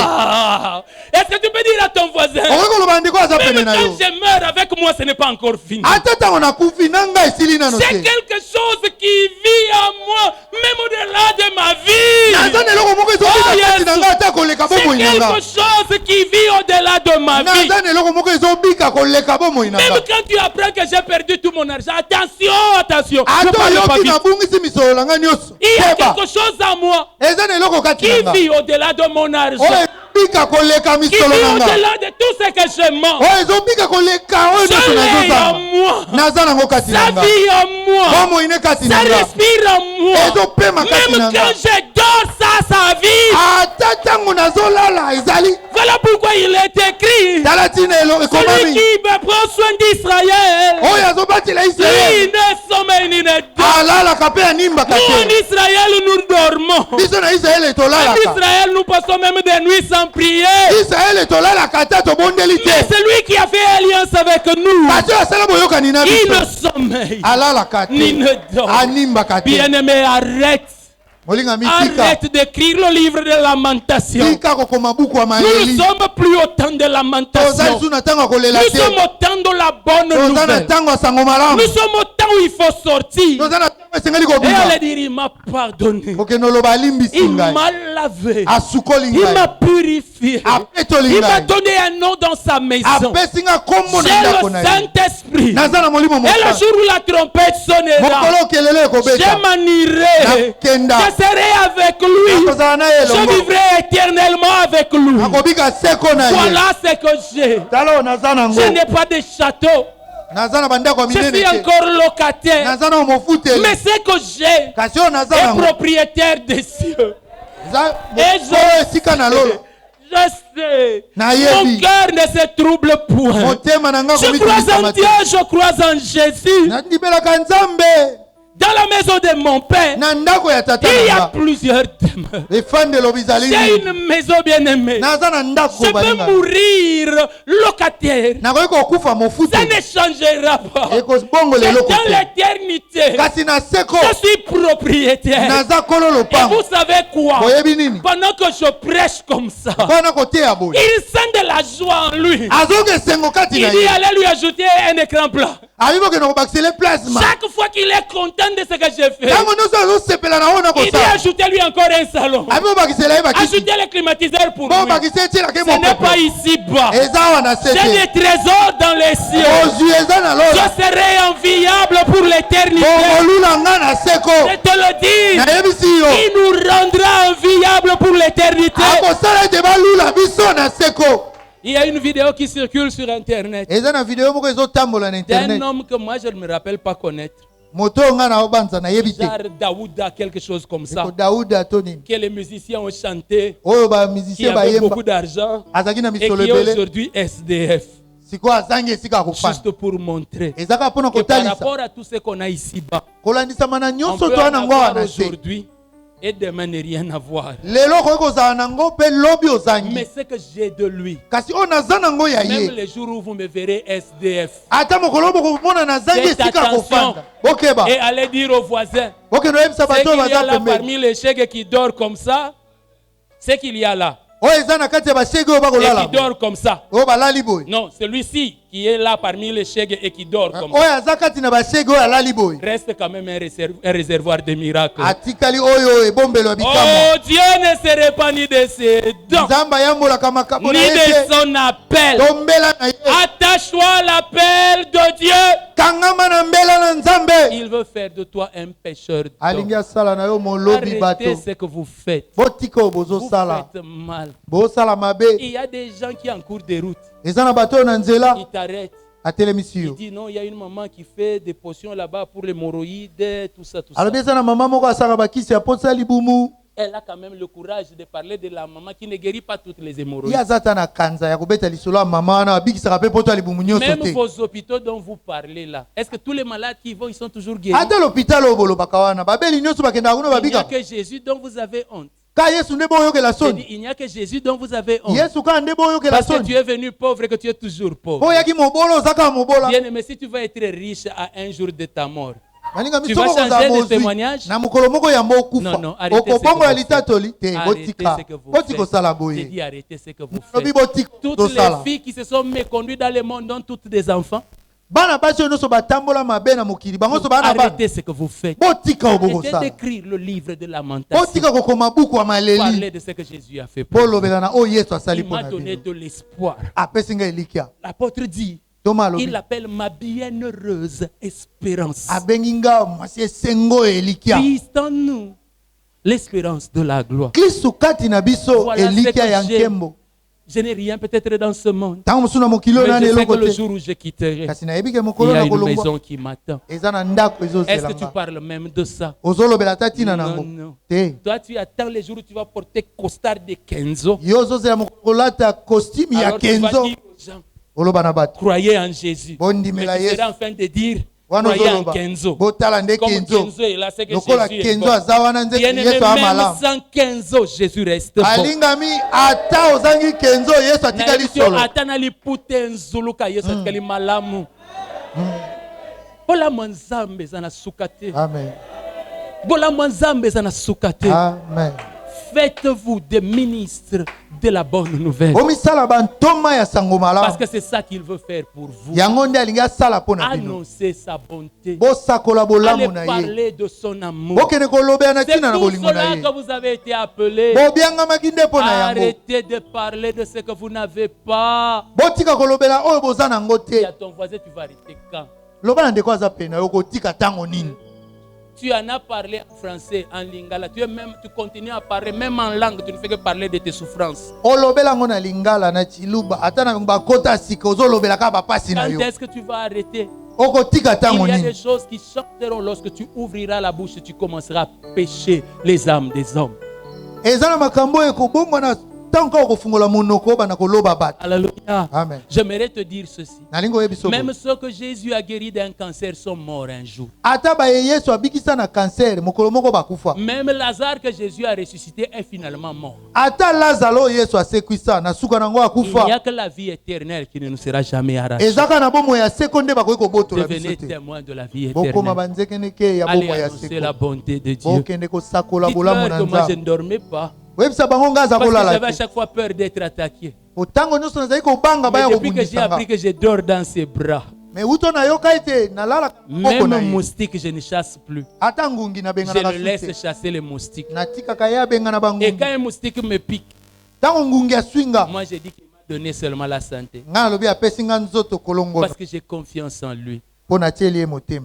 S1: Est-ce que tu peux dire à ton voisin,
S4: Okoki koloba ndeko aza pene
S1: même
S4: na
S1: quand
S4: yo.
S1: je meurs avec moi, ce n'est pas encore fini.
S4: Ata ntango nakufi na ngai esili nano
S1: C'est
S4: te.
S1: quelque chose qui vit en moi, même au-delà de ma vie.
S4: naza na eloko moko ezobika kati na ngai ata koleka
S1: C'est
S4: bomoi na
S1: quelque
S4: nga.
S1: chose qui vit au-delà de ma vie.
S4: naza na eloko moko ezobika koleka bomoi na
S1: Même
S4: nga.
S1: quand tu apprends que j'ai perdu tout mon argent, attention, attention. Je
S4: ata
S1: parle pas
S4: oyoki
S1: vite.
S4: nabungisi misolo na ngai nyonso.
S1: Il y a
S4: Keba.
S1: quelque chose en moi
S4: eza na eloko kati
S1: qui
S4: na nga.
S1: vit au-delà de mon argent,
S4: oyo ebika koleka
S1: qui
S4: misolo
S1: vit
S4: na nga.
S1: au-delà de tout ce que je mange.
S4: oyo ezobika koleka oyo nyonso
S1: Soleil en
S4: nazozanga.
S1: moi,
S4: naza nango kati
S1: ça
S4: na nga.
S1: vit en moi,
S4: bomoi ne kati
S1: ça
S4: na nga.
S1: respire en moi.
S4: ezopema kati
S1: Même
S4: na nga.
S1: quand je dors, ça vit.
S4: ata ntango nazolala ezali.
S1: Voilà pourquoi il est écrit,
S4: tala ntina
S1: celui
S4: ekomami
S1: qui me prend soin d'Israël,
S4: oyo azobatela
S1: lui
S4: israele
S1: ne sommeille ni ne dort.
S4: alalaka mpe animbaka
S1: Nous en
S4: te.
S1: Israël, nous dormons.
S4: biso na israele
S1: En
S4: tolalaka.
S1: Israël, nous passons même des nuits sans prier.
S4: israele tolalaka ata tobondeli
S1: Mais
S4: te.
S1: celui qui a fait alliance avec nous,
S4: kasi oyo asala boyokani na
S1: il
S4: biso
S1: ne sommeille
S4: alalaka
S1: ni
S4: te
S1: ne dort.
S4: animbaka te.
S1: Bien-aimé, arrête
S4: molinga mitika
S3: Arrête d'écrire le livre de lamentation.
S4: tika kokoma buku ya
S3: Nous ne
S4: mayeli
S3: sommes plus au temps de
S4: toza
S3: lamentation.
S4: lisu na ntango ya kolela
S3: Nous
S4: te
S3: sommes au temps de la bonne
S4: toza na
S3: nouvelle.
S4: ntango ya sango malamu
S3: Nous sommes au temps où il faut sortir.
S4: toza na ntango esengeli
S3: Et
S4: kobima
S3: allez dire, il m'a pardonné.
S4: kokende oloba alimbisi
S3: Il
S4: ngai
S3: m'a lavé.
S4: asukoli
S3: Il m'a
S4: ngai
S3: purifié.
S4: apetoli
S3: Il m'a
S4: ngai
S3: donné un nom dans sa maison.
S4: apesi nga kombo na
S3: J'ai
S4: ndako
S3: le
S4: na ye
S3: Saint-Esprit.
S4: naza na molimo
S3: Et le
S4: mosantu
S3: jour où la trompette sonnera,
S4: mokolo okelele
S3: je
S4: ekobeta
S3: m'en irai.
S4: nakenda
S3: Je serai avec lui.
S4: nakozala na ye
S3: Je
S4: elongo
S3: vivrai éternellement avec lui.
S4: akobika seko na ye
S3: Voilà ce que j'ai.
S4: tala oyo naza nango
S3: Je n'ai pas de château.
S4: naza na bandako ya
S3: Je
S4: minene
S3: suis
S4: te
S3: encore locataire.
S4: naza na mofuteli
S3: Mais ce que j'ai
S4: kasi oyo naza
S3: est
S4: nango
S3: propriétaire des cieux.
S4: eza
S3: Et
S4: oyo esika na lolo
S3: Je sais.
S4: nayebi
S3: Mon cœur ne se trouble point.
S4: motema na nga
S3: Je crois
S4: komitungisa
S3: en Dieu, je crois en Jésus.
S4: nandibelaka nzambe
S3: Dans la maison de mon père,
S4: na ndako ya tata
S3: il y
S4: na
S3: a
S4: nga
S3: plusieurs demeures.
S4: efandelo bizali
S3: J'ai
S4: nini
S3: une maison bien aimée.
S4: naza na
S3: Je
S4: ndako
S3: peux
S4: balinga
S3: mourir locataire.
S4: nakoki kokufa
S3: Ça
S4: mofuteli
S3: ne changera pas.
S4: ekobongola
S3: Et
S4: eloko
S3: dans
S4: te
S3: l'éternité,
S4: kasi na seko
S3: je suis propriétaire.
S4: naza kolo
S3: Et
S4: lopango
S3: vous savez quoi?
S4: boyebi nini
S3: Pendant que je prêche comme ça,
S4: mpona koteya boye
S3: il sent de la joie en lui.
S4: azoki esengo kati
S3: Il
S4: na
S3: dit
S4: ye
S3: allez lui ajouter un écran plat.
S4: abi bokende kobakisele plasma
S3: Chaque fois qu'il est content de ce que j'ai fait,
S4: ntango nyonso azosepela na oyo na
S3: il dit
S4: kosala
S3: ajoutez-lui encore un salon.
S4: abi bobakisela ye bakisi
S3: Ajoutez le climatiseur pour lui.
S4: bobakisi etielaka ye
S3: Ce n'est
S4: mopepe
S3: pas ici bas.
S4: eza awa na se
S3: J'ai
S4: te
S3: des trésors dans les cieux.
S4: ozwi eza na
S3: Je
S4: lola
S3: serai enviable pour l'éternité.
S4: bomolula nga na seko
S3: Je te le dis.
S4: nayebisi yo
S3: Il nous rendra enviable pour l'éternité.
S4: akosala ete balula biso na seko
S3: Il y a une vidéo qui circule sur Internet
S4: eza na video moko ezotambola na
S3: d'un
S4: internet
S3: homme que moi je ne me rappelle pas connaître.
S4: moto oyo nga na obanza nayebi te
S3: Genre Daouda, quelque chose comme ça.
S4: eko dauda to nini
S3: Que les musiciens ont chanté,
S4: oyo
S3: qui
S4: bamusicien
S3: avait
S4: bayemba
S3: beaucoup d'argent
S4: azalaki na
S3: et
S4: misolo
S3: qui est
S4: ebele
S3: aujourd'hui SDF.
S4: sikoyo azangi esika ya kofanda
S3: Juste pour montrer
S4: eza kaka mpona
S3: que par
S4: kotalisa
S3: rapport à tout ce qu'on a ici-bas,
S4: kolandisama na
S3: on
S4: nyonso
S3: peut
S4: toa
S3: en
S4: nango awa
S3: avoir
S4: na se
S3: aujourd'hui et demain ne rien avoir.
S4: lelo okoki kozala nango mpe lobi ozangi
S3: Mais ce que j'ai de lui,
S4: kasi oyo naza nango ya
S3: même
S4: ye
S3: les jours où vous me verrez SDF,
S4: ata mokolo bokomona nazangi
S3: Faites
S4: esika ya
S3: attention.
S4: kofanda bokeba
S3: et allez dire aux voisins,
S4: bokende oyebisa
S3: ce
S4: bato oyo
S3: qu'il y a
S4: baza
S3: là
S4: pembeni
S3: parmi les chèques qui dort comme ça, ce qu'il y a là,
S4: oyo eza na kati ya bashege oyo
S3: et
S4: bakolala
S3: qui dort comme ça.
S4: oyo balali boye
S3: Non, celui-ci qui est là parmi les chèques et qui dort comme ça,
S4: oyo aza kati na bashege oyo alali boye
S3: reste quand même un réservoir de miracles.
S4: atikali oyo ebombelo ya bikamwa
S3: Oh, Dieu ne se répand ni de ses dons,
S4: nzambe ayambolaka makambo
S3: ni
S4: na ye
S3: de
S4: te
S3: son appel.
S4: tombela na ye
S3: Attache-toi à l'appel de Dieu.
S4: kangama na mbela na nzambe
S3: Il veut faire de toi un pécheur d'hommes.
S4: alingi asala na yo molobi bato
S3: Arrêtez ce que vous faites.
S4: botika oyo
S3: Vous
S4: bozosala
S3: faites mal.
S4: bozosala mabe
S3: Il y a des gens qui en cours de route,
S4: eza na bato oyo na nzela
S3: ils t'arrêtent.
S4: atelemisi
S3: Il
S4: yo
S3: dit non, il y a une maman qui fait des potions là-bas pour les hémorroïdes, tout ça, tout ça.
S4: alobi eza na mama moko asalaka bakisi ya potisa libumu
S3: Elle a quand même le courage de parler de la maman qui ne guérit pas toutes les
S4: ye
S3: hémorroïdes.
S4: aza ata na kanza ya kobeta lisolo ya mama wana abikisaka mpe poto ya libumu nyonso
S3: Même
S4: te
S3: vos hôpitaux dont vous parlez là, est-ce que tous les malades qui y vont, ils sont toujours guéris?
S4: ata l'hôpital oyo bolobaka wana babeli nyonso bakendaka kuna
S3: Il n'y a
S4: babikaka
S3: que Jésus dont vous avez honte.
S4: ka yesu nde boyokela
S3: Je
S4: soni
S3: dis, il n'y a que Jésus dont vous avez honte.
S4: yesu kaka nde boyokela
S3: Parce que tu
S4: soni
S3: es venu pauvre et que tu es toujours pauvre.
S4: po oyaki mobola oza kaka mobola
S3: Bien aimé, si tu vas être riche à un jour de ta mort,
S4: baninga
S3: Tu
S4: biso
S3: vas
S4: moko
S3: changer
S4: kozala
S3: de
S4: mozwi
S3: témoignage?
S4: na mokolo moko yambo
S3: Non,
S4: okufa
S3: non, arrêtez ce que
S4: okobongola
S3: vous
S4: litatoli te
S3: arrêtez
S4: botika
S3: ce que vous
S4: boti
S3: faites.
S4: kosala
S3: J'ai
S4: boye
S3: dit arrêtez ce que vous
S4: lobi
S3: faites.
S4: botika
S3: Toutes les
S4: tosala
S3: filles qui se sont méconduites dans le monde ont toutes des enfants.
S4: bana basi oyo nyonso batambola mabe na mokili bango nyonso bana bana
S3: Arrêtez ce que vous faites.
S4: botika oyo
S3: Arrêtez
S4: bokosala
S3: d'écrire le livre de lamentation.
S4: botika kokoma buku ya maleli
S3: Parlez de ce que Jésus a fait
S4: mpo
S3: pour vous.
S4: olobela na oyo yesu asali
S3: Il
S4: mpo
S3: m'a
S4: na
S3: donné
S4: bino
S3: de l'espoir.
S4: apesi ngai elikya
S3: L'apôtre dit,
S4: toma alobi
S3: il appelle ma bienheureuse espérance.
S4: abengi nga mwasi esengo oyo elikya
S3: Christ en nous, l'espérance de la gloire.
S4: kristu kati na biso
S3: Voilà ce
S4: elikya
S3: que
S4: ya
S3: j'ai.
S4: nkembo
S3: Je n'ai rien peut-être dans ce monde.
S4: ntango mosusu na mokili oyo
S3: Mais
S4: nani
S3: je sais que
S4: eloko
S3: le
S4: te
S3: jour où je quitterai,
S4: kasi nayebi ke
S3: il
S4: mokolo
S3: y a
S4: na
S3: une
S4: kolongwa
S3: maison qui m'attend.
S4: eza na ndako
S3: Est-ce que tu
S4: ezozelanga
S3: parles même de ça?
S4: ozolobela ata ntina
S3: Non,
S4: nango
S3: non.
S4: te
S3: Toi, tu attends les jours où tu vas porter costard de Kenzo.
S4: yo ozozela kolata costume ya
S3: Alors tu vas
S4: kenzo
S3: dire aux gens,
S4: oloba na bato
S3: croyez en Jésus.
S4: bondimela
S3: Mais tu
S4: yesu
S3: seras en train de dire,
S4: wana
S3: croyez en
S4: ozoloba
S3: Kenzo.
S4: botala nde
S3: Comme
S4: kenzo
S3: Kenzo est là, c'est que
S4: lokola
S3: Jésus est
S4: kenzo
S3: bon.
S4: aza wana nzete
S3: Bien-aimé,
S4: yesu aa
S3: même
S4: malamu
S3: sans Kenzo, Jésus reste bon.
S4: alingami ata ozangi kenzo yesu atikali
S3: Nayebi
S4: solo
S3: ata naliputa nzuluka Yesu atikali malamu. Mpola mwa Nzambe eza na suka te.
S4: amen Amen.
S3: Faites-vous des ministres de la bonne nouvelle. Parce que c'est ça qu'il veut faire pour vous. Annoncer sa bonté. Allez parler de son amour. C'est pour cela que vous avez été appelés. Arrêtez de parler de ce que vous n'avez pas. Dis à ton voisin, tu vas arrêter quand? Tu en as parlé en français, en lingala. Tu continues à parler même en langue. Tu ne fais que parler de tes souffrances. Quand est-ce que tu vas arrêter? Il y a des choses qui chanteront lorsque tu ouvriras la bouche et tu commenceras à pécher les âmes des hommes. Alléluia.
S4: Amen.
S3: J'aimerais te dire ceci. Même ceux que Jésus a guéris d'un cancer sont morts un jour. Même Lazare que Jésus a ressuscité est finalement mort. Il n'y a que la vie éternelle qui ne nous sera jamais arrachée. Devenez témoin de la vie éternelle. Allez annoncer la bonté de Dieu. Dites-leur que moi je ne dormais pas. Parce que j'avais à chaque fois peur d'être attaqué. Mais depuis que j'ai appris que je dors dans ses bras, même moustique, je ne chasse plus. Je le laisse chasser les moustiques. Et quand un moustique me pique, moi je dis qu'il m'a donné seulement la santé. Parce que j'ai confiance en lui.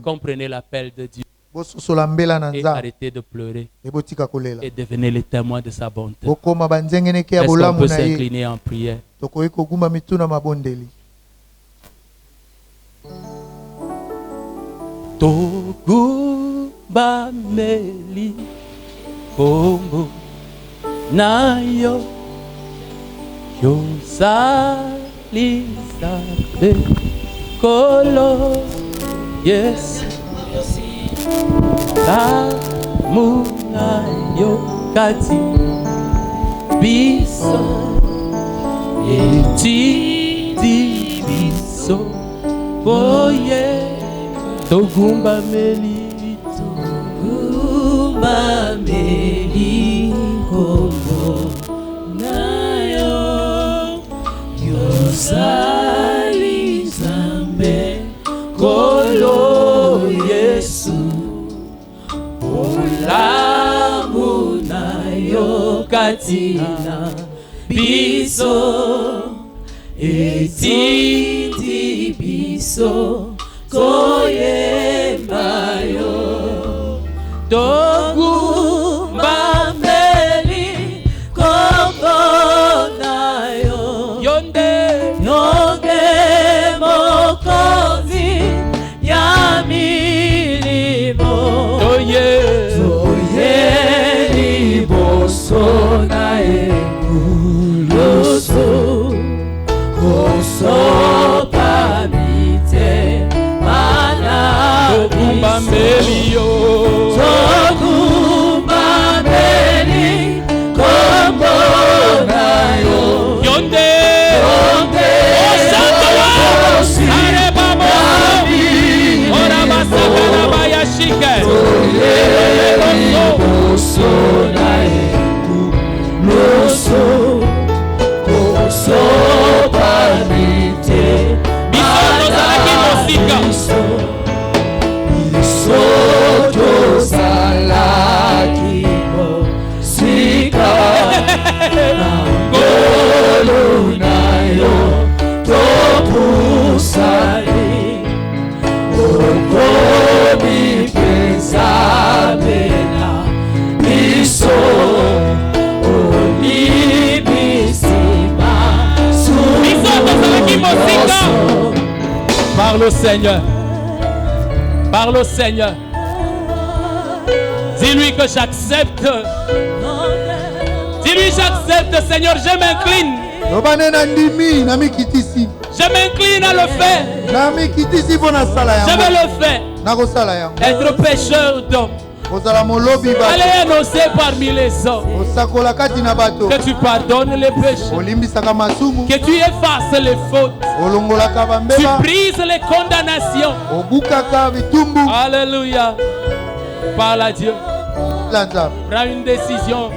S3: Comprenez l'appel de Dieu. Et arrêtez de pleurer. Et devenez les témoins de sa bonté. Est-ce qu'on peut s'incliner en prière? Togu bameli kombo nayo yosalisabe kolo yes. Tamunayo kati biso etidi biso boye togumba meli kombo nayo yosali zambe kolo Yesu olamu nayo katina biso etindi biso koyembayo togumba meli kombo nayo yonde mokozi ya milimo toye liboso na ekuloso kosopa mite mana togumba melio togumba meli kombo nayo yonde osanto wa are babo ora basakara baya shike liboso na ekuloso kosopa mite mana Parle au Seigneur. Parle au Seigneur. Dis-lui que j'accepte. Dis-lui j'accepte, Seigneur, je m'incline. Je m'incline à le faire. Je vais le faire. Être pécheur d'hommes. Allez annoncer parmi les hommes que tu pardonnes les péchés, que tu effaces les fautes, tu brises les condamnations. Alléluia. Parle à Dieu.
S4: La nzambe.
S3: Prends une décision.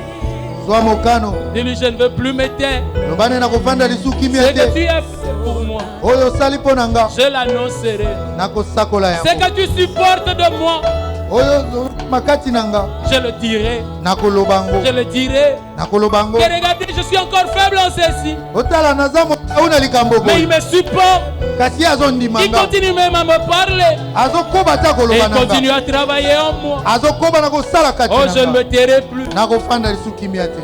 S4: Zwa mokano.
S3: Dis-lui, je ne veux plus me taire.
S4: Lobane na kofanda lisuki
S3: Ce
S4: miete.
S3: que tu as fait pour moi,
S4: Oyo sali ponanga.
S3: je l'annoncerai.
S4: Na kosakola
S3: Ce
S4: yango.
S3: que tu supportes de moi,
S4: Oyo makati nanga.
S3: je le dirai.
S4: Na kolobango.
S3: Je le dirai.
S4: Na kolobango.
S3: Et regardez, je suis encore faible en ceci.
S4: Otala nazamo una likambo
S3: Mais il
S4: boy.
S3: me supporte.
S4: Kasi azondi
S3: Il
S4: manga.
S3: continue même à me parler.
S4: Azokoba ta
S3: Et il
S4: kolobana.
S3: continue à travailler en moi.
S4: Azokoba na kosala kati
S3: Oh, je ne
S4: nanga.
S3: me tairai plus.
S4: Na kofanda lisuki miete.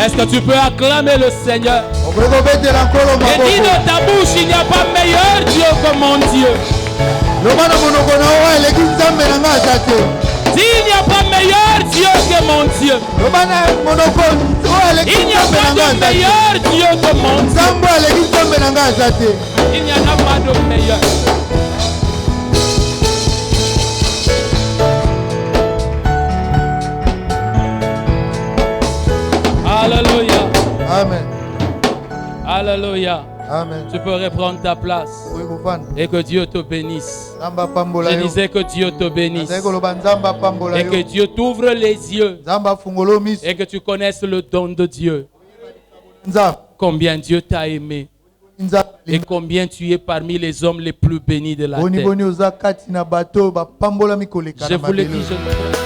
S3: Est-ce que tu peux acclamer le Seigneur? Et dis de ta bouche, il n'y a pas meilleur Dieu que mon Dieu. Dis, il n'y a pas meilleur Dieu que mon Dieu. Il n'y a pas de meilleur Dieu que mon Dieu. Il n'y en a pas de meilleur. Alléluia.
S4: Amen.
S3: Alléluia.
S4: Amen.
S3: Tu peux reprendre ta place. Et que Dieu te bénisse. Je disais que Dieu te bénisse. Et que Dieu t'ouvre les yeux. Et que tu connaisses le don de Dieu. Combien Dieu t'a aimé. Et combien tu es parmi les hommes les plus bénis de la terre. Je vous le dis, je